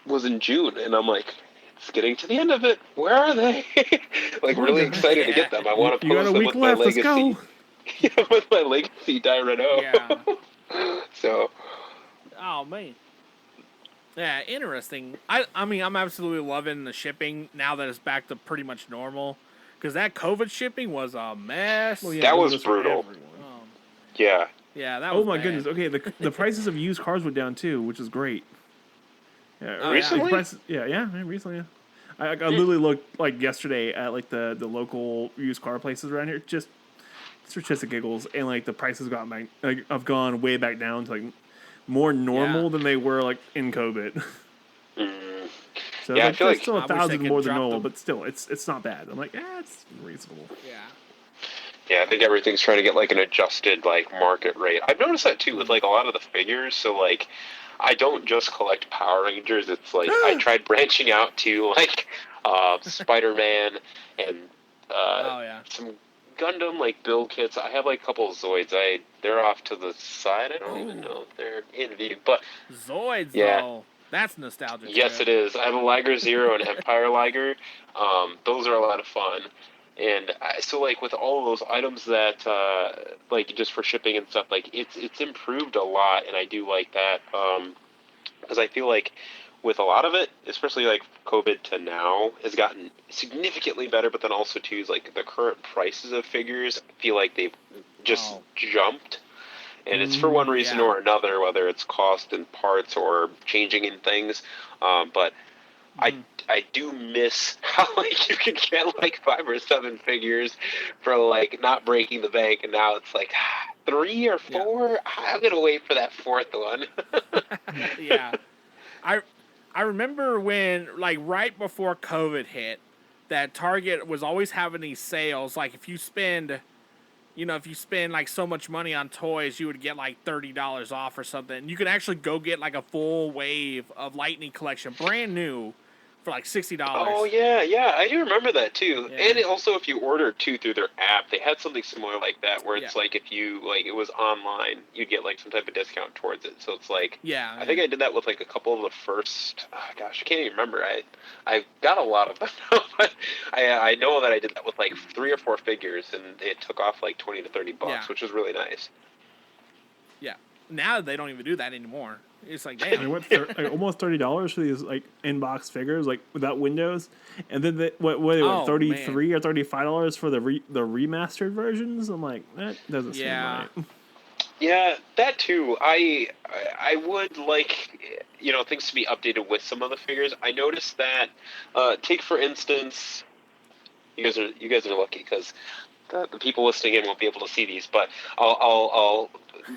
was in June, and I'm like, it's getting to the end of it. Where are they? Like really excited to get them. I want to pose them with my legacy. With my legacy Die Renault. Yeah. So. Oh man. Yeah, interesting. I mean, I'm absolutely loving the shipping now that it's back to pretty much normal. Because that COVID shipping was a mess. Well, yeah, that was brutal. Yeah. Yeah, that was bad. Goodness. Okay, the prices of used cars went down too, which is great. Yeah, recently? Recently. Yeah. I literally looked like yesterday at like the local used car places around here. Just for shits and giggles, and like the prices have gone way back down to like more normal than they were like in COVID. So yeah, like, I feel like still 1,000 more than normal, but still, it's not bad. I'm like, it's reasonable. Yeah. Yeah, I think everything's trying to get like an adjusted like market rate. I've noticed that too with like a lot of the figures. So like, I don't just collect Power Rangers. It's like I tried branching out to like Spider-Man and some Gundam like build kits. I have like a couple of Zoids. They're off to the side. I don't even know if they're in view, but Zoids though. That's nostalgic. Yes, it is. I have a Liger Zero and Empire Liger. Those are a lot of fun. And so, like, with all of those items that, like, just for shipping and stuff, like, it's improved a lot, and I do like that. Because I feel like with a lot of it, especially, like, COVID to now, has gotten significantly better, but then also, too, is, like, the current prices of figures, I feel like they've just jumped. And it's for one reason or another, whether it's cost and parts or changing in things. But I do miss how like you can get like 5 or 7 figures for like not breaking the bank, and now it's like 3 or 4. I'm gonna wait for that 4th one. Yeah, I remember when like right before COVID hit, that Target was always having these sales. Like if you spend like so much money on toys, you would get like $30 off or something. And you could actually go get like a full wave of Lightning Collection, brand new, for like $60. Oh yeah, I do remember that too. Yeah. And also, if you ordered too through their app, they had something similar like that, where it's like if you like it was online, you'd get like some type of discount towards it. So it's like I think I did that with like a couple of the first. Oh, gosh, I can't even remember. I got a lot of them, but I know that I did that with like 3 or 4 figures, and it took off like $20 to $30, which was really nice. Yeah. Now they don't even do that anymore. It's like, damn. I went almost $30 for these like in-box figures, like without windows, and then what $33 or $35 for the remastered versions. I'm like, that doesn't seem right. Yeah, that too. I would like things to be updated with some of the figures. I noticed that. Take for instance, you guys are lucky because the people listening in won't be able to see these, but I'll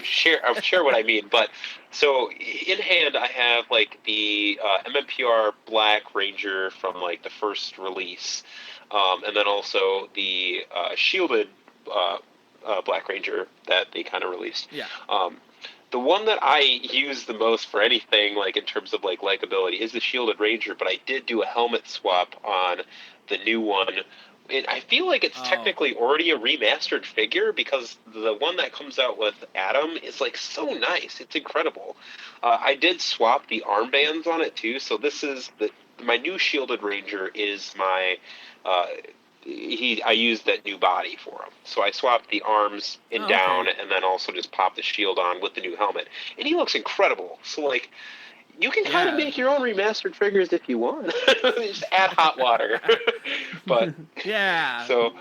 share what I mean. But so in hand, I have like the MMPR Black Ranger from like the first release, and then also the shielded Black Ranger that they kind of released. Yeah. The one that I use the most for anything, like in terms of like likability, is the shielded Ranger. But I did do a helmet swap on the new one. And I feel like it's technically already a remastered figure because the one that comes out with Adam is like so nice. It's incredible. I did swap the armbands on it too. So this is my new shielded Ranger is my I used that new body for him. So I swapped the arms down and then also just popped the shield on with the new helmet. And he looks incredible. So like you can kind of make your own remastered figures if you want. Just add hot water. But so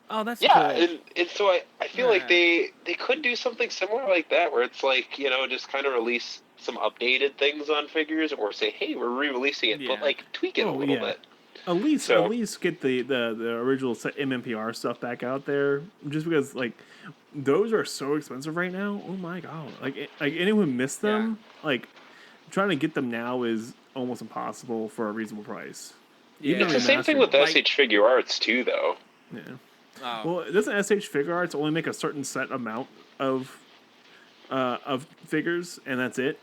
that's cool. And so I feel like they could do something similar like that, where it's like just kind of release some updated things on figures, or say, hey, we're re-releasing it, but like tweak it a little bit. At least get the original MMPR stuff back out there, just because like those are so expensive right now. Oh my god! Like anyone missed them? Like trying to get them now is almost impossible for a reasonable price. Yeah. It's the same thing with SH Figure Arts too, though. Yeah. Well, doesn't SH Figure Arts only make a certain set amount of figures, and that's it?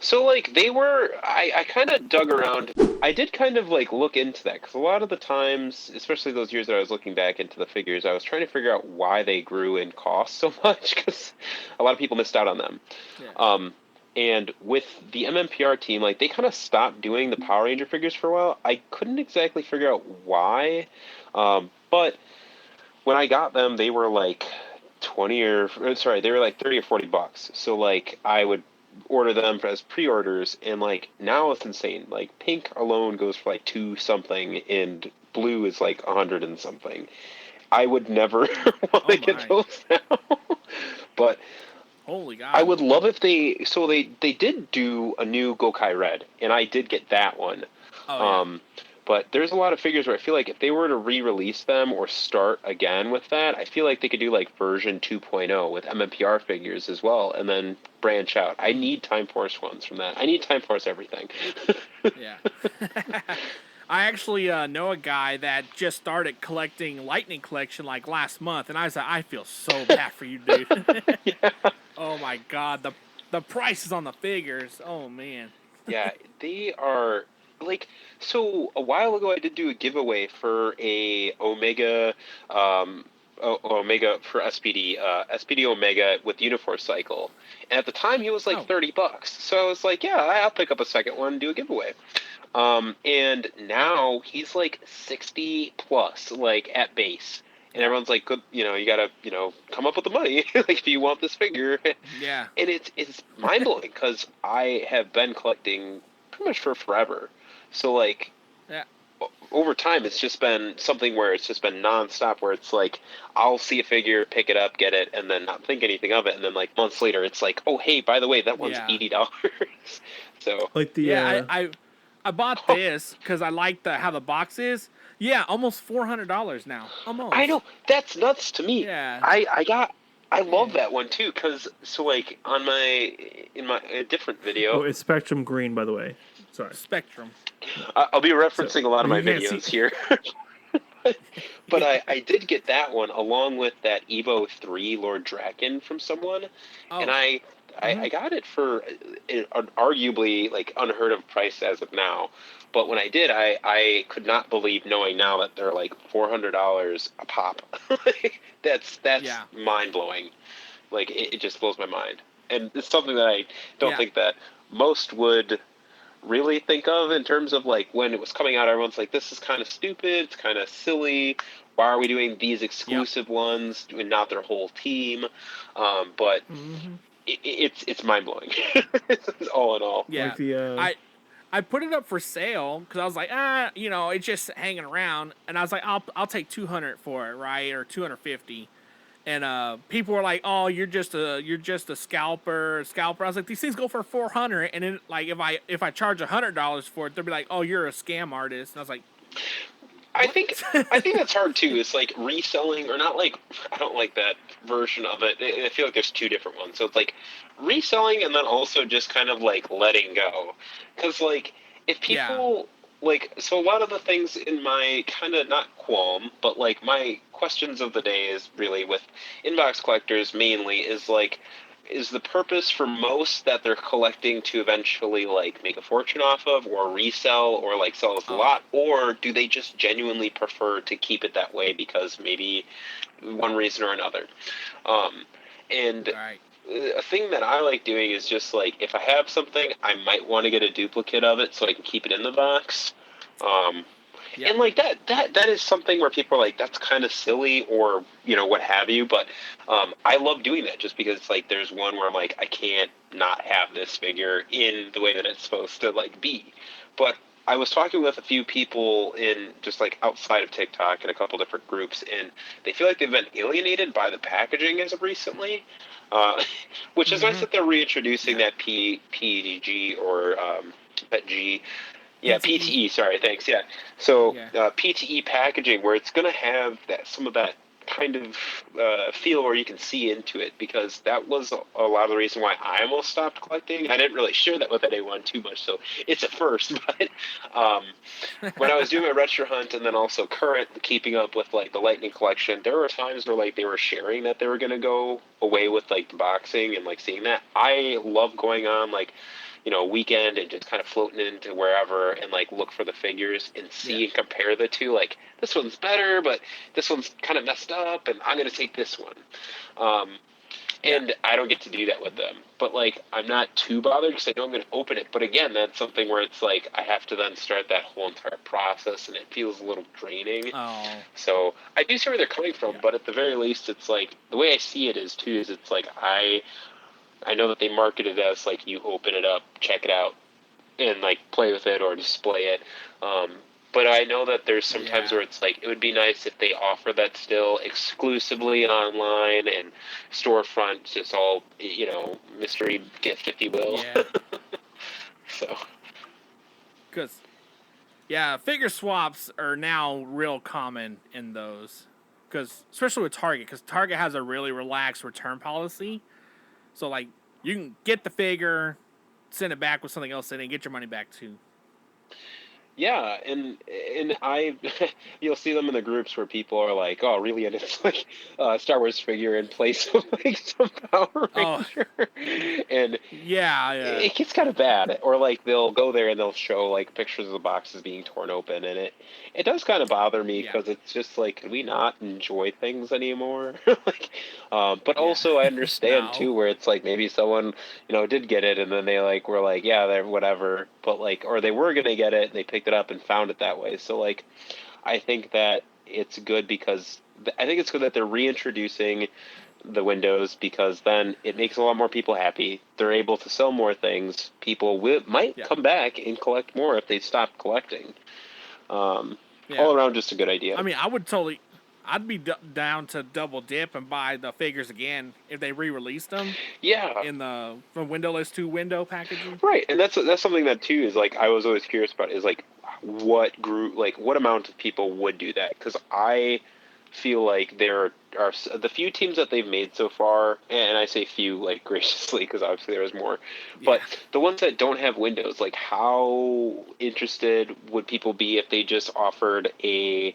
So, like, they were, I kind of dug around. I did kind of, like, look into that, because a lot of the times, especially those years that I was looking back into the figures, I was trying to figure out why they grew in cost so much, because a lot of people missed out on them. Yeah. And with the MMPR team, like, they kind of stopped doing the Power Ranger figures for a while. I couldn't exactly figure out why, but when I got them, they were, like, they were, like, 30 or $40. So, like, I would order them as pre-orders, and like now it's insane. Like pink alone goes for like 2 something, and blue is like 100 and something. I would never want to get those now. But holy God, I would love if they did do a new Gokai Red, and I did get that one. But there's a lot of figures where I feel like if they were to re-release them or start again with that, I feel like they could do like version 2.0 with MMPR figures as well, and then branch out. I need Time Force ones from that. I need Time Force everything. Yeah. I actually know a guy that just started collecting Lightning Collection like last month, and I was like, I feel so bad for you, dude. Yeah. Oh my God, the prices on the figures. Oh man. Yeah, they are. Like, so a while ago I did do a giveaway for a Omega, Omega for SPD, SPD Omega with Uniforce Cycle. And at the time he was like $30. So I was like, yeah, I'll pick up a second one and do a giveaway. And now he's like 60 plus, like at base. And everyone's like, good, you gotta, come up with the money, like if you want this figure. Yeah. And it's mind blowing because I have been collecting pretty much for forever. So, like, over time, it's just been something where it's just been nonstop, where it's like, I'll see a figure, pick it up, get it, and then not think anything of it. And then, like, months later, it's like, oh, hey, by the way, that one's $80. So, like the... I bought this because I like how the box is. Yeah, almost $400 now. Almost. I know. That's nuts to me. Yeah. I love that one, too, because, so, like, in my different video... Oh, it's Spectrum Green, by the way. Sorry. Spectrum. I'll be referencing a lot of my videos here. But I did get that one along with that Evo 3 Lord Draken from someone. And I got it for an arguably like unheard of price as of now. But when I did, I could not believe knowing now that they're like $400 a pop. That's mind blowing. Like it just blows my mind. And it's something that I don't think that most would really think of in terms of like when it was coming out, everyone's like, this is kind of stupid, it's kind of silly, why are we doing these exclusive ones and not their whole team? But it's mind-blowing. All in all. Yeah. Like I put it up for sale because I was like, it's just hanging around, and I was like, I'll take $200 for it, right, or $250. And people were like, "Oh, you're just a scalper." I was like, "These things go for $400." And then, like, if I charge $100 for it, they'll be like, "Oh, you're a scam artist." And I was like, I think that's hard too. It's like reselling, or not. Like, I don't like that version of it. I feel like there's 2 different ones. So it's like reselling, and then also just kind of like letting go. Because like if people like, so a lot of the things in my kind of not qualm, but like my questions of the day is really with inbox collectors mainly is like, is the purpose for most that they're collecting to eventually like make a fortune off of or resell or like sell as a lot, or do they just genuinely prefer to keep it that way because maybe one reason or another? A thing that I like doing is just like, if I have something, I might want to get a duplicate of it so I can keep it in the box. And like that is something where people are like, that's kind of silly or, what have you. But I love doing that just because it's like, there's one where I'm like, I can't not have this figure in the way that it's supposed to like be. But I was talking with a few people in just like outside of TikTok in a couple different groups, and they feel like they've been alienated by the packaging as of recently, which is nice that they're reintroducing that PDG or PETG. Yeah, PTE. Sorry, thanks. Yeah, so PTE packaging, where it's going to have some of that kind of feel where you can see into it, because that was a lot of the reason why I almost stopped collecting. I didn't really share that with anyone too much, so it's a first. But when I was doing my retro hunt and then also current keeping up with like the Lightning Collection, there were times where like they were sharing that they were going to go away with like the boxing and like seeing that. I love going on like, you know, a weekend and just kind of floating into wherever and like look for the figures and see and compare the two. Like, this one's better, but this one's kind of messed up, and I'm gonna take this one. And I don't get to do that with them. But, like, I'm not too bothered because I know I'm going to open it. But, again, that's something where it's like I have to then start that whole entire process, and it feels a little draining. Oh. So I do see where they're coming from, but at the very least, it's like the way I see it is, too, is it's like I know that they market it as, like, you open it up, check it out, and, like, play with it or display it. But I know that there's sometimes where it's like, it would be nice if they offer that still exclusively online and storefront, just all, you know, mystery gift, if you will. Yeah. So. Because, yeah, figure swaps are now real common in those. Because, especially with Target, because Target has a really relaxed return policy. So, like, you can get the figure, send it back with something else in it, and get your money back, too. Yeah, and I, you'll see them in the groups where people are like, "Oh, really?" And it's like Star Wars figure in place of like some Power Ranger, and it gets kind of bad. Or like they'll go there and they'll show like pictures of the boxes being torn open, and it does kind of bother me because it's just like, can we not enjoy things anymore? Like, but also I understand too where it's like maybe someone did get it and then they like were like, yeah, they're whatever, but like, or they were gonna get it and they picked it up and found it that way. So like, I think that it's good because I think it's good that they're reintroducing the windows because then it makes a lot more people happy. They're able to sell more things. People might come back and collect more if they stop collecting. All around, just a good idea. I mean, I'd be down to double dip and buy the figures again if they re-released them. Yeah. In the from windowless to window packaging. Right, and that's something that too is like I was always curious about is like what amount of people would do that, because I feel like there are the few teams that they've made so far, and I say few like graciously because obviously there was more, but the ones that don't have windows, like how interested would people be if they just offered a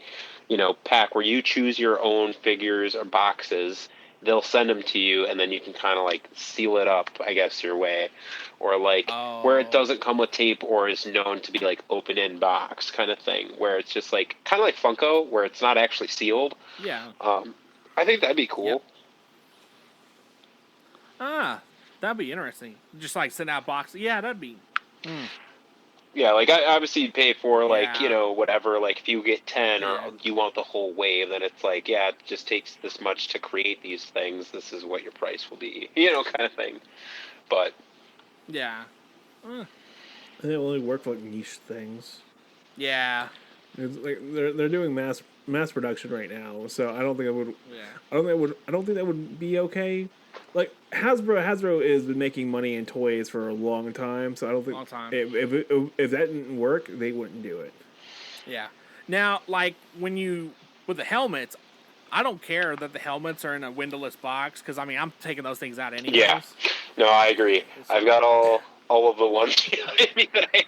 pack where you choose your own figures or boxes, they'll send them to you, and then you can kind of like seal it up, I guess, your way, or like where it doesn't come with tape or is known to be like open in box kind of thing, where it's just like kind of like Funko, where it's not actually sealed. Yeah. I think that'd be cool. Yep. That'd be interesting. Just like send out boxes. Yeah, that'd be. Yeah, like I obviously pay for like whatever. Like if you get 10 or you want the whole wave, then it's like it just takes this much to create these things. This is what your price will be, kind of thing. But yeah, they only work for like niche things. Yeah, it's like they're doing mass production right now, so I don't think it would. Yeah. I don't think that would be okay. Like Hasbro has been making money in toys for a long time, so I don't think if that didn't work, they wouldn't do it. Yeah. Now, like with the helmets, I don't care that the helmets are in a windowless box because I mean I'm taking those things out anyways. Yeah. No, I agree. I've got all of the ones behind me that I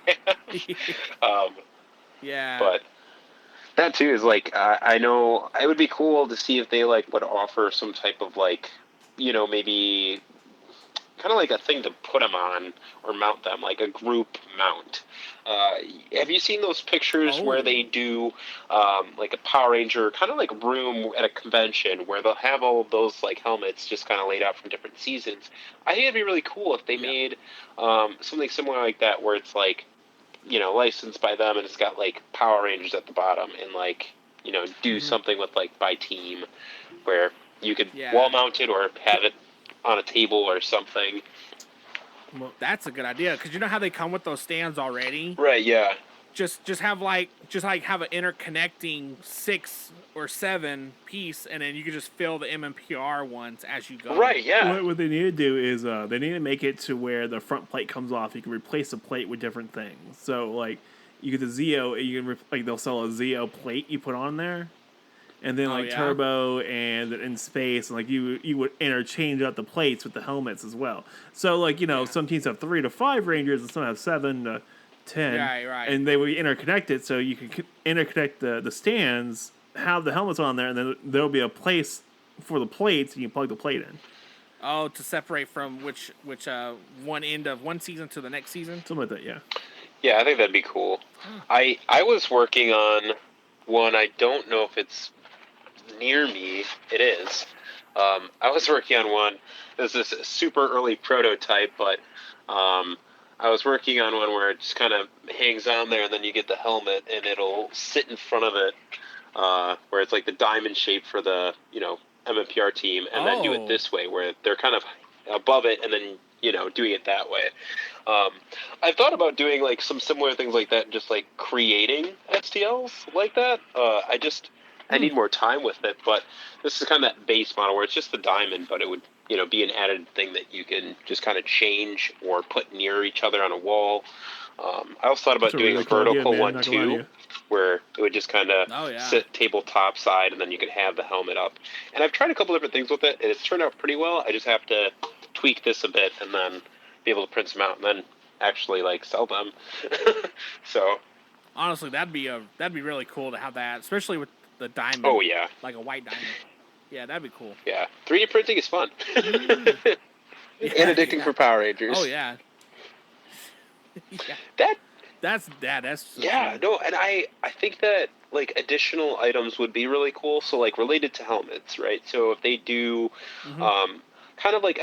have. Yeah. But that too is like I know it would be cool to see if they like would offer some type of like maybe kind of like a thing to put them on or mount them, like a group mount. Have you seen those pictures where they do like a Power Ranger kind of like room at a convention where they'll have all of those like helmets just kind of laid out from different seasons? I think it'd be really cool if they made something similar like that where it's like licensed by them and it's got like Power Rangers at the bottom and like do something with like by team where you could wall mount it or have it on a table or something. Well, that's a good idea because you know how they come with those stands already. Right. Yeah. Just have have an interconnecting 6 or 7 piece, and then you can just fill the MMPR ones as you go. Right. Yeah. What they need to do is they need to make it to where the front plate comes off. You can replace the plate with different things. So like you get the Zeo, you can they'll sell a Zeo plate you put on there. And then Turbo and in Space, and like you would interchange out the plates with the helmets as well. So like some teams have 3 to 5 Rangers, and some have 7 to 10. Right. And they would be interconnected, so you can interconnect the stands, have the helmets on there, and then there'll be a place for the plates, and you plug the plate in. Oh, to separate from which one end of one season to the next season? Something like that, yeah. Yeah, I think that'd be cool. I was working on one. I don't know if it's near me. It is. I was working on one. This is a super early prototype, but I was working on one where it just kind of hangs on there, and then you get the helmet, and it'll sit in front of it, where it's like the diamond shape for the MMPR team, and then do it this way, where they're kind of above it, and then doing it that way. I've thought about doing like some similar things like that, just like creating STLs like that. I need more time with it, but this is kind of that base model where it's just the diamond, but it would be an added thing that you can just kind of change or put near each other on a wall. I also thought about doing a vertical one too, where it would just kind of sit tabletop side, and then you could have the helmet up. And I've tried a couple different things with it, and it's turned out pretty well. I just have to tweak this a bit, and then be able to print them out, and then actually like sell them. So honestly, that'd be really cool to have that, especially with the diamond. Oh yeah, like a white diamond. Yeah, that'd be cool. Yeah, 3D printing is fun. And addicting for Power Rangers. Oh yeah. That's so yeah, cool. no, and I think that like additional items would be really cool. So like related to helmets, right? So if they do kind of like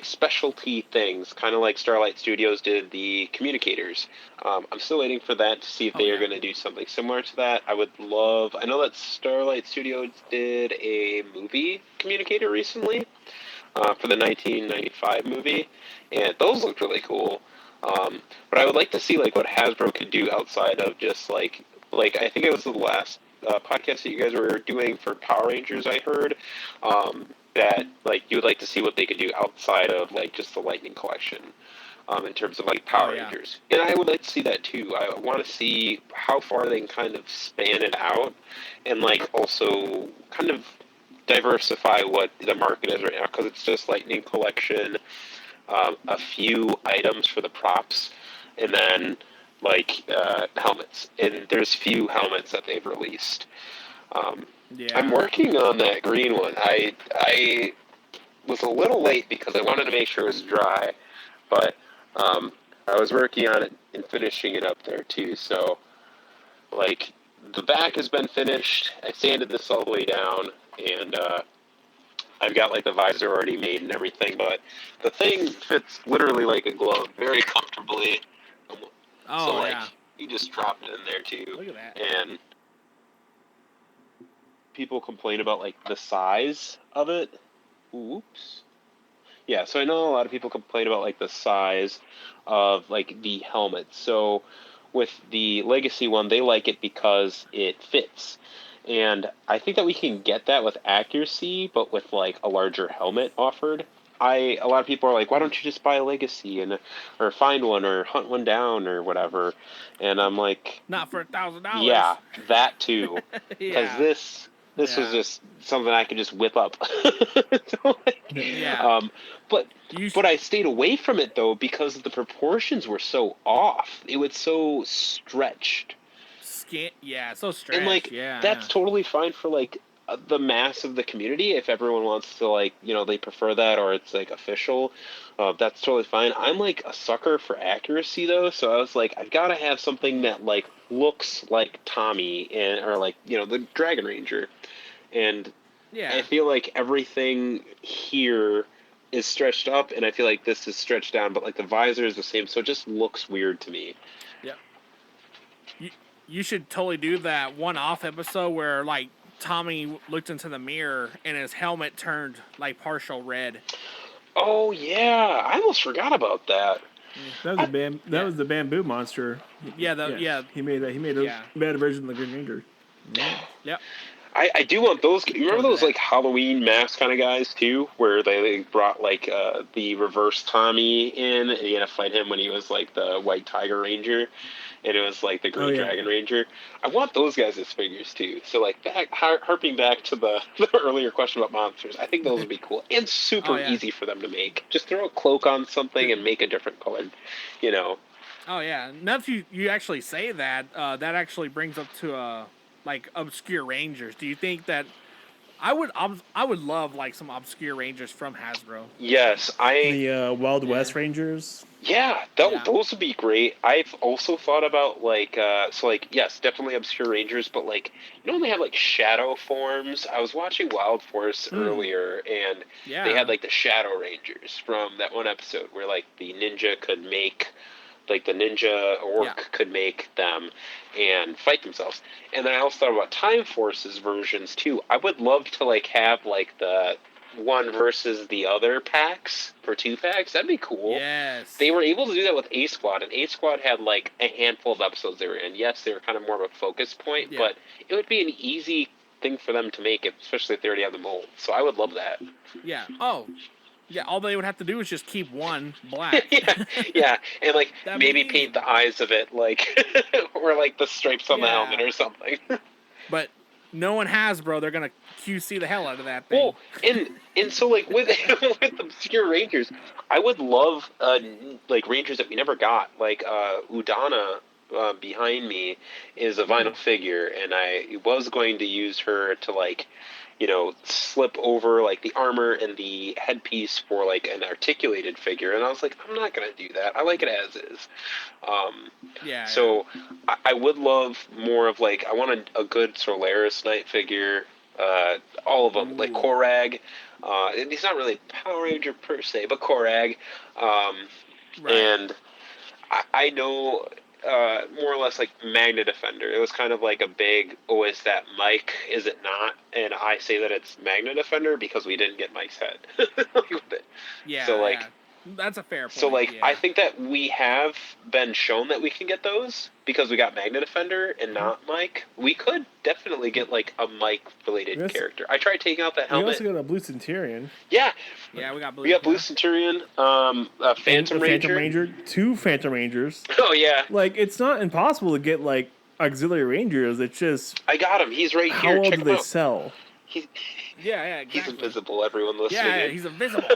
specialty things, kind of like Starlight Studios did the communicators. I'm still waiting for that to see if they are going to do something similar to that. I know that Starlight Studios did a movie communicator recently for the 1995 movie, and those looked really cool. But I would like to see like what Hasbro could do outside of just like I think it was the last podcast that you guys were doing for Power Rangers. I heard that like you would like to see what they could do outside of like just the Lightning Collection in terms of like Power Rangers, and I would like to see that too. I want to see how far they can kind of span it out, and like also kind of diversify what the market is right now, because it's just Lightning Collection. A few items for the props, and then like helmets. And there's few helmets that they've released. I'm working on that green one. I was a little late because I wanted to make sure it was dry, but I was working on it and finishing it up there too. So like the back has been finished. I sanded this all the way down, and I've got like the visor already made and everything, but the thing fits literally like a glove, very comfortably. You just drop it in there too. Look at that. And people complain about like the size of it. Oops. Yeah, so I know a lot of people complain about like the size of like the helmet. So with the Legacy one, they like it because it fits. And I think that we can get that with accuracy, but with like a larger helmet offered. A lot of people are like, why don't you just buy a Legacy or find one or hunt one down or whatever? And I'm like, not for $1,000. Yeah, that too. Because this was just something I could just whip up. But I stayed away from it though because the proportions were so off. It was so stretched. So stretched. And like that's totally fine for like the mass of the community. If everyone wants to like they prefer that or it's like official, that's totally fine. I'm like a sucker for accuracy though, so I was like I've got to have something that like looks like Tommy or like the Dragon Ranger, and I feel like everything here is stretched up, and I feel like this is stretched down, but like the visor is the same, so it just looks weird to me. Yeah. You should totally do that one-off episode where, like, Tommy looked into the mirror and his helmet turned, like, partial red. Oh, yeah. I almost forgot about that. That was the bamboo monster. He made that. He made a bad version of the Green Ranger. Yep. I do want those. You remember those like Halloween mask kind of guys too, where they brought like the reverse Tommy in, and you had to fight him when he was like the White Tiger Ranger, and it was like the Green Dragon Ranger. I want those guys as figures too. So like harping back to the earlier question about monsters, I think those would be cool and super easy for them to make. Just throw a cloak on something and make a different color, Oh yeah. Now that you actually say that, that actually brings up to like obscure Rangers. Do you think that I would love like some obscure Rangers from Hasbro. Yes, the Wild West Rangers. Yeah, those would be great. I've also thought about like yes, definitely obscure Rangers, but like when they have like shadow forms. I was watching Wild Force earlier, and they had like the Shadow Rangers from that one episode where like the ninja could make. Like the ninja orc could make them and fight themselves. And then I also thought about Time Forces versions too. I would love to like have like the one versus the other packs for 2 packs. That'd be cool. Yes. They were able to do that with A Squad, and A Squad had like a handful of episodes they were in. Yes, they were kind of more of a focus point, but it would be an easy thing for them to make, especially if they already have the mold. So I would love that. Yeah. Oh. Yeah, all they would have to do is just keep one black. yeah, and like maybe paint the eyes of it like, or like the stripes on the helmet or something. But knowing Hasbro, they're gonna QC the hell out of that thing. Well, and so like with obscure Rangers, I would love like Rangers that we never got. Like Udana behind me is a vinyl figure, and I was going to use her to like. Slip over like the armor and the headpiece for like an articulated figure, and I was like, I'm not gonna do that. I like it as is. So I would love more of like I want a good Solaris Knight figure. All of them, like Korag. He's not really Power Ranger per se, but Korag. And I know. More or less like Magna Defender. It was kind of like a big, is that Mike? Is it not? And I say that it's Magna Defender because we didn't get Mike's head. So like, that's a fair point. So like, I think that we have been shown that we can get those because we got Magna Defender and not Mike. We could definitely get like a Mike-related character. I tried taking out that helmet. We also got a Blue Centurion. Yeah. Yeah, we got Blue Centurion, a Phantom Ranger. 2 Phantom Rangers. Oh, yeah. Like, it's not impossible to get, like, auxiliary Rangers. It's just... I got him. He's right here. How well Check do him they out. sell? Exactly. He's invisible, everyone listening. Yeah, he's invisible.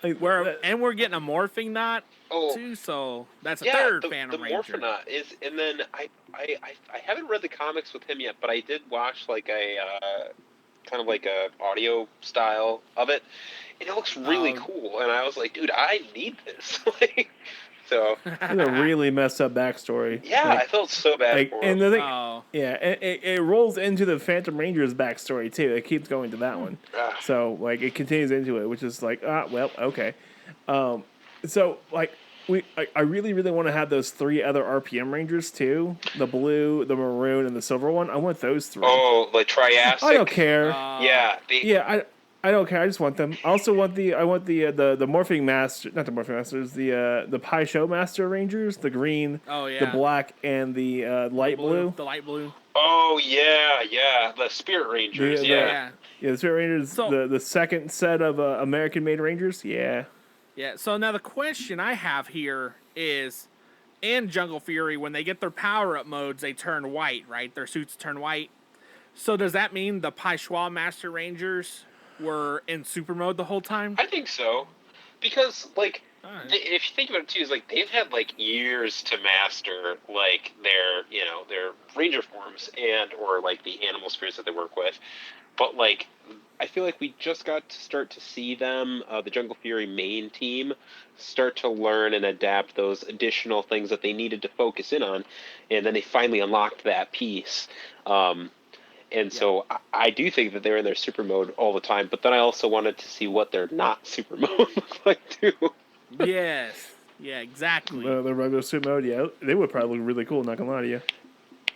Like, we're getting a morphing knot, too, so that's a third Phantom Ranger. The Morphonaut is... And then I haven't read the comics with him yet, but I did watch, like, a... kind of like a audio style of it, and it looks really cool. And I was like, dude, I need this. So it's a really messed up backstory. Yeah, I felt so bad for him. And the thing, it rolls into the Phantom Rangers backstory too. It keeps going to that one. So like it continues into it, which is like, well, okay. So like I really want to have those 3 other RPM Rangers too. The blue, the maroon, and the silver one. I want those 3. Oh, like Triassic? I don't care. I don't care. I just want them. I also want the Morphing Master, not the Morphing Masters, the Pi Show Master Rangers, the green, the black, and the light blue. The light blue. Oh yeah, the Spirit Rangers. The Spirit Rangers. So, the second set of American-made Rangers. Yeah. Yeah. So now the question I have here is, in Jungle Fury, when they get their power-up modes, they turn white, right? Their suits turn white. So does that mean the Pai Schwa Master Rangers were in super mode the whole time? I think so, because like if you think about it too, is like they've had like years to master like their ranger forms or like the animal spirits that they work with, but like I feel like we just got to start to see them, the Jungle Fury main team, start to learn and adapt those additional things that they needed to focus in on, and then they finally unlocked that piece. And so I do think that they're in their super mode all the time, but then I also wanted to see what their not super mode looks like too. Yes. Yeah, exactly. The regular super mode, they would probably look really cool, not gonna lie to you.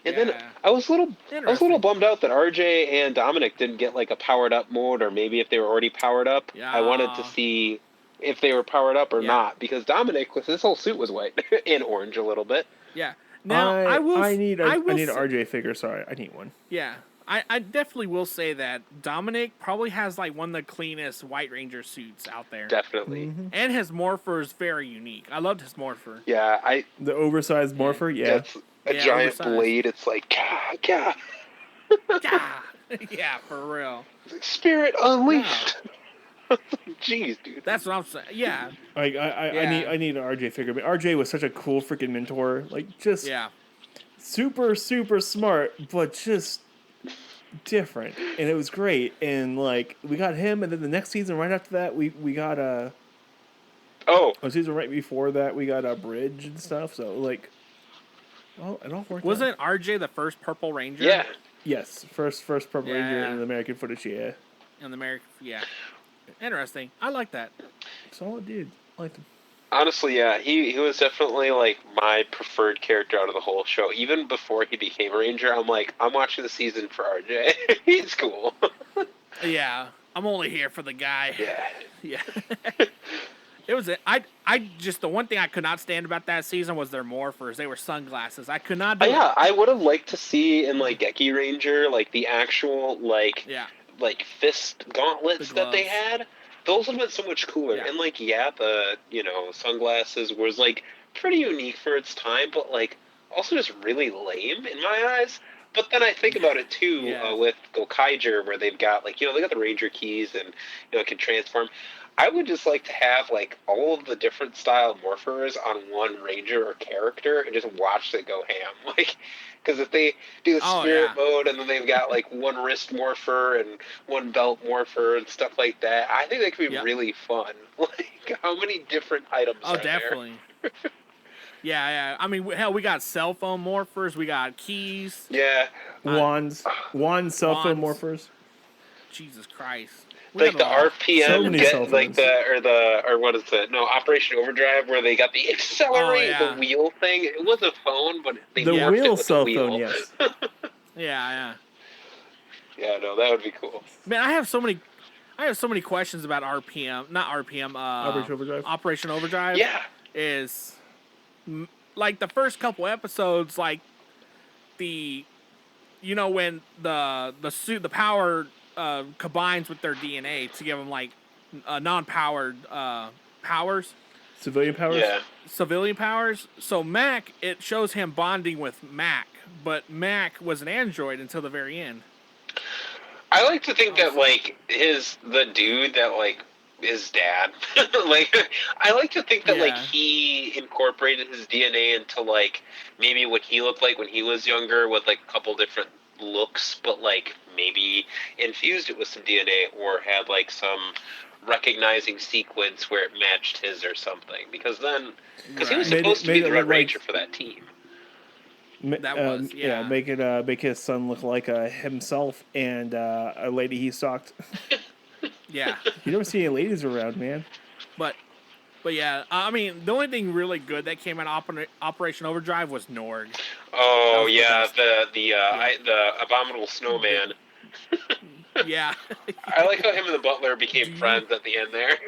And then I was a little bummed out that RJ and Dominic didn't get like a powered up mode, or maybe if they were already powered up. I wanted to see if they were powered up or not, because Dominic, his whole suit was white and orange a little bit. Yeah. Now I need an RJ figure. Sorry, I need one. Yeah. I definitely will say that Dominic probably has like one of the cleanest White Ranger suits out there. Definitely. Mm-hmm. And his morpher is very unique. I loved his morpher. Yeah, the oversized morpher, It's a giant blade. It's like, yeah. Yeah, for real. Spirit unleashed. Jeez, dude. That's what I'm saying. Yeah. I need an RJ figure. But RJ was such a cool freaking mentor. Like, just super, super smart, but just different, and it was great. And like we got him, and then the next season right after that, we got a season right before that we got a bridge and stuff. So like, well, it all worked. Wasn't RJ the first Purple Ranger? Yeah. Yes, first Purple Ranger in the American footage. Yeah. In the American, yeah. Interesting. I like that. Solid dude. I liked him. Honestly, yeah, he was definitely like my preferred character out of the whole show. Even before he became a Ranger, I'm like, I'm watching the season for RJ. He's cool. Yeah, I'm only here for the guy. Yeah. Yeah. It was I just the one thing I could not stand about that season was their morphers. They were sunglasses. I could not do it. Yeah, I would have liked to see in like Geki Ranger like the actual like fist gauntlets that they had. Those would have been so much cooler. Yeah. And like the sunglasses was like pretty unique for its time, but like also just really lame in my eyes. But then I think about it too with Gokaiger, where they've got like they got the Ranger keys and can transform. I would just like to have like all of the different style morphers on one Ranger or character and just watch it go ham. Like, because if they do the spirit mode and then they've got like one wrist morpher and one belt morpher and stuff like that, I think that could be really fun. Like, how many different items? Oh, definitely. Yeah. I mean, hell, we got cell phone morphers. We got keys. Yeah. Wands, cell phone morphers. Jesus Christ. Like the RPM, what is it? No, Operation Overdrive, where they got the accelerate the wheel thing. It was a phone, but they morphed it with cell the wheel. phone, yes. Yeah. Yeah, no, that would be cool. Man, I have so many questions about RPM. Not RPM. Operation Overdrive. Operation Overdrive. Yeah. Is like the first couple episodes, like when the power combines with their DNA to give them like non-powered powers. Civilian powers? Yeah. Civilian powers. So Mac, it shows him bonding with Mac, but Mac was an android until the very end. I like to think that like the dude that like his dad, like I like to think that like he incorporated his DNA into like maybe what he looked like when he was younger with like a couple different looks, but like maybe infused it with some DNA or had like some recognizing sequence where it matched his or something, because he was supposed to be the Red Ranger for that team. Make his son look like himself and a lady he stalked. Yeah. You don't see any ladies around, man. But yeah, I mean, the only thing really good that came out of Operation Overdrive was Norg. Oh yeah, the abominable snowman. Yeah. I like how him and the butler became friends at the end there.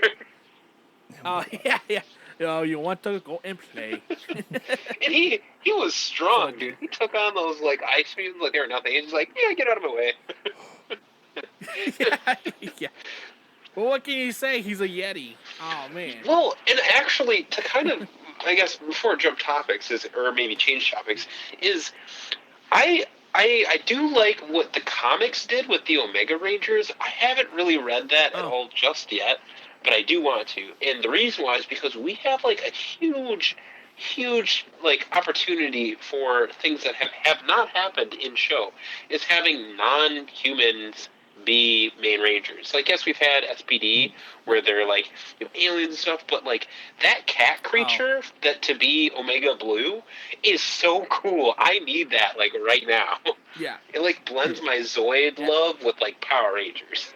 Oh yeah. Oh, you want to go and play? And he was strong, dude. He took on those like ice creams like they were nothing. He's like, yeah, get out of my way. Yeah. Well, what can you say? He's a Yeti. Oh man. Well, and actually, to kind of, I guess, before jump topics or maybe change topics, is I do like what the comics did with the Omega Rangers. I haven't really read that at all just yet, but I do want to. And the reason why is because we have like a huge like opportunity for things that have not happened in show, is having non-humans be main rangers. Like, yes, we've had SPD where they're like aliens and stuff, but like that cat creature that to be Omega Blue is so cool. I need that like right now. Yeah. It like blends my Zoid love with like Power Rangers.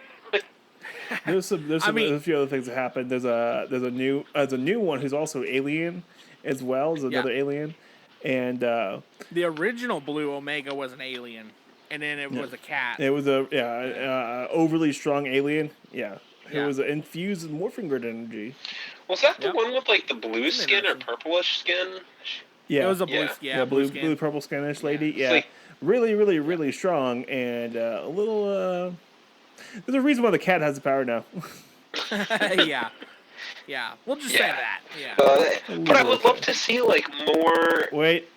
There's a few other things that happened. There's a new one who's also alien as well as another alien, and the original Blue Omega was an alien. And then it was a cat. It was overly strong alien. Yeah. It was infused with morphing grid energy. Was that the one with like the blue skin or purplish skin? Yeah. It was a blue skin. Blue purple skinish lady. Yeah. Like, really, really, really strong and a little. There's a reason why the cat has the power now. Yeah. Yeah. We'll just say that. Yeah. But I would love to see like more. Wait.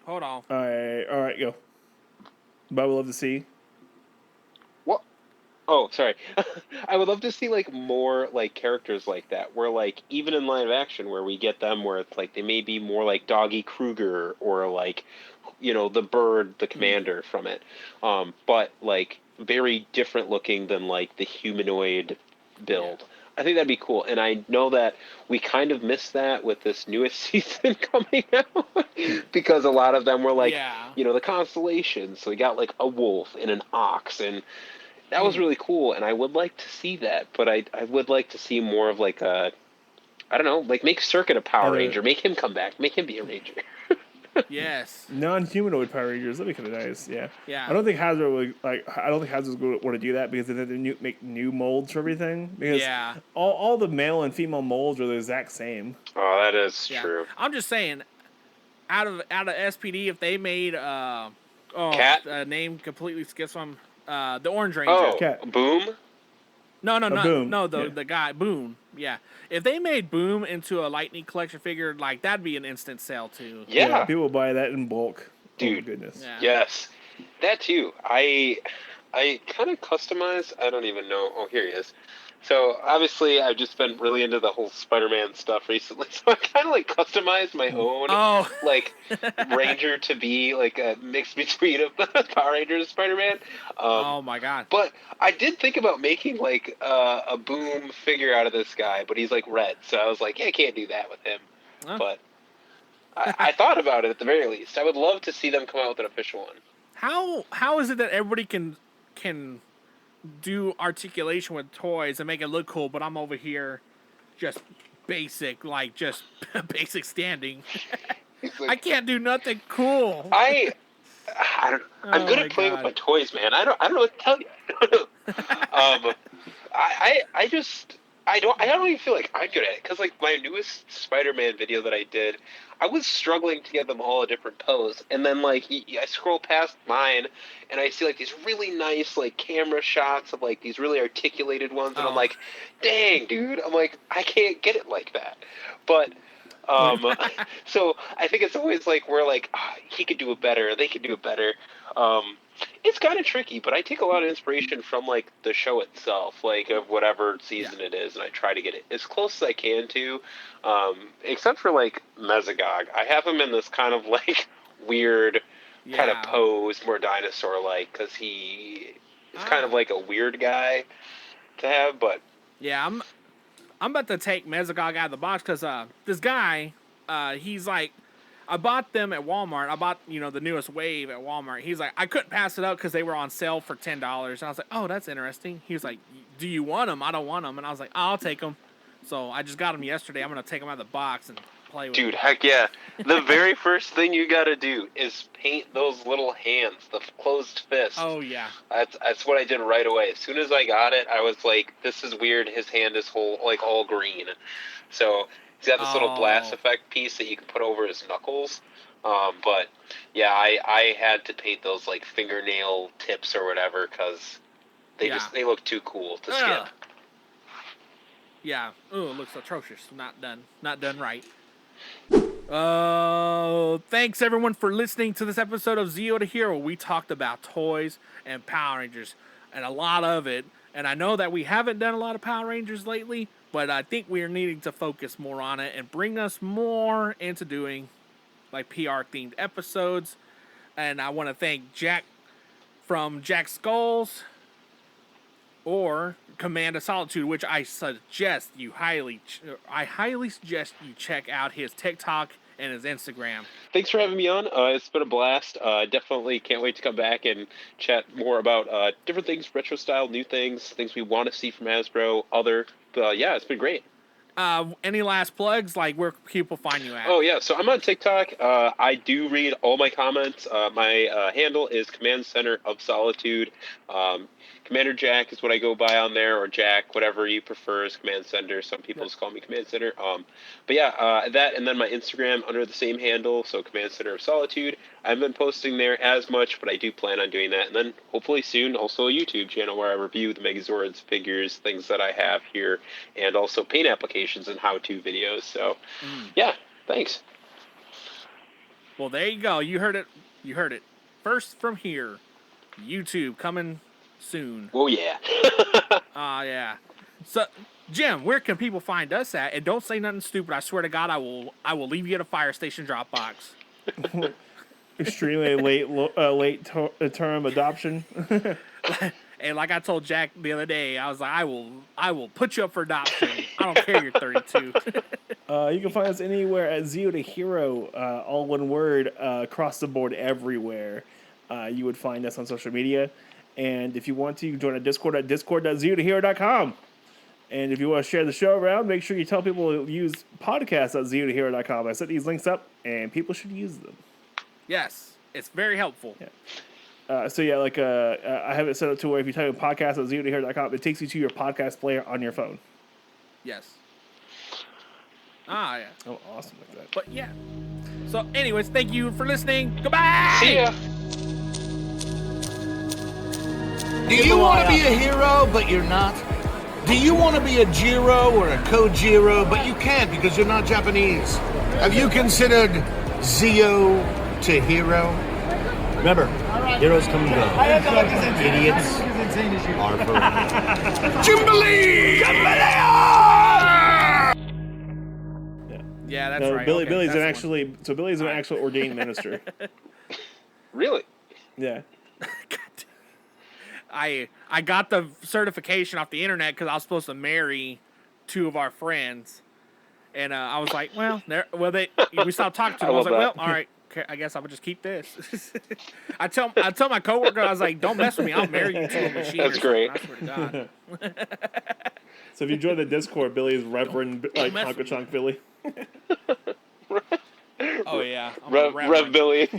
Hold on. All right, go. But I would love to see. What? Oh, sorry. I would love to see like more like characters like that, where like even in live action, where we get them, where it's like they may be more like Doggy Kruger or like the bird, the commander from it, but like very different looking than like the humanoid build. Yeah. I think that'd be cool, and I know that we kind of missed that with this newest season coming out because a lot of them were like, the constellations. So we got like a wolf and an ox, and that was really cool. And I would like to see that, but I would like to see more of like a, I don't know, like make Circuit a Power Ranger, make him come back, make him be a Ranger. Yes. Non-humanoid Power Rangers. That'd be kind of nice. Yeah. Yeah. I don't think Hasbro would I don't think Hasbro's going to want to do that because they have to make new molds for everything. Because all the male and female molds are the exact same. Oh, that is true. I'm just saying, out of SPD, if they made Cat, name completely skips on the Orange Ranger. Oh, Cat. Boom. No, Boom. The guy Boom. Yeah, if they made Boom into a Lightning Collection figure, like that'd be an instant sale too. Yeah, people would buy that in bulk. Dude, oh my goodness. Yeah. Yes, that too. I kind of customize. I don't even know. Oh, here he is. So obviously, I've just been really into the whole Spider-Man stuff recently. So I kind of like customized my own like Ranger to be like a mix between a Power Ranger and Spider-Man. Oh my god! But I did think about making like a Boom figure out of this guy, but he's like red, so I was like, yeah, I can't do that with him. Huh? But I thought about it at the very least. I would love to see them come out with an official one. How is it that everybody can do articulation with toys and make it look cool, but I'm over here just basic, like just basic standing. Like, I can't do nothing cool. I'm good at playing with my toys, man. I don't know what to tell you. I don't even feel like I'm good at it because like my newest Spider-Man video that I did, I was struggling to get them all a different pose, and then like I scroll past mine and I see like these really nice like camera shots of like these really articulated ones, and I'm like, dang, dude, I'm like, I can't get it like that. But so I think it's always like we're like, he could do it better, they could do it better. It's kind of tricky, but I take a lot of inspiration from like the show itself, like of whatever season it is, and I try to get it as close as I can to, except for like Mesogog. I have him in this kind of like weird kind of pose, more dinosaur-like, because he is kind of like a weird guy to have, but... Yeah, I'm about to take Mesogog out of the box, because this guy, he's like... I bought them at Walmart. I bought, the newest wave at Walmart. He's like, I couldn't pass it up because they were on sale for $10. And I was like, oh, that's interesting. He was like, do you want them? I don't want them. And I was like, I'll take them. So I just got them yesterday. I'm going to take them out of the box and play with them. Dude, heck yeah. The very first thing you got to do is paint those little hands, the closed fist. Oh, yeah. That's what I did right away. As soon as I got it, I was like, this is weird. His hand is all green. So... he's got this little blast effect piece that you can put over his knuckles. But, yeah, I had to paint those, like, fingernail tips or whatever because they look too cool to skip. Yeah. Ooh, it looks atrocious. Not done right. Thanks, everyone, for listening to this episode of Zeo to Hero. We talked about toys and Power Rangers and a lot of it. And I know that we haven't done a lot of Power Rangers lately, but I think we are needing to focus more on it and bring us more into doing like PR-themed episodes. And I want to thank Jack from Jack Skulls or Command of Solitude, which I highly suggest you check out his TikTok and his Instagram. Thanks for having me on. It's been a blast. Definitely can't wait to come back and chat more about different things, retro style, new things we want to see from Hasbro, yeah, it's been great. Any last plugs? Like, where can people find you at? Oh, yeah. So I'm on TikTok. I do read all my comments. My handle is Command Center of Solitude. Commander Jack is what I go by on there, or Jack, whatever you prefer is Command Center. Some people just call me Command Center. But yeah, that, and then my Instagram under the same handle, so Command Center of Solitude. I haven't been posting there as much, but I do plan on doing that. And then hopefully soon also a YouTube channel where I review the Megazords figures, things that I have here, and also paint applications and how-to videos. So yeah, thanks. Well, there you go. You heard it first from here. YouTube coming soon. Oh yeah. Yeah. So, Jim, where can people find us at? And don't say nothing stupid. I swear to God, I will leave you at a fire station drop box. extremely late term adoption. And like I told Jack the other day, I was like, I will put you up for adoption. I don't care you're 32. You can find us anywhere at Zero to Hero, all one word, across the board everywhere. You would find us on social media. And if you want to, you can join our Discord at discord.zerotohero.com. And if you want to share the show around, make sure you tell people to use podcast.zerotohero.com. I set these links up, and people should use them. Yes, it's very helpful. Yeah. I have it set up to where if you type in podcast.zerotohero.com, it takes you to your podcast player on your phone. Yes. Ah, yeah. Oh, awesome like that. But yeah. So, anyways, thank you for listening. Goodbye. See ya. Do you want to be a hero, but you're not? Do you want to be a Jiro or a Kojiro, but you can't because you're not Japanese? Have you considered Zio to Hero? Remember, heroes come and go. Idiots are forever. Jimbalee! Yeah, that's no, right. Billy's an actual ordained minister. Really? Yeah. I got the certification off the internet because I was supposed to marry two of our friends, and I was like, we stopped talking to them. I was like, well, all right, I guess I would just keep this. I tell my coworker, I was like, don't mess with me. I'll marry you to a machine. That's great. I swear to God. So if you join the Discord, Billy is Reverend Uncle Chunk Billy. Oh yeah, Rev Billy.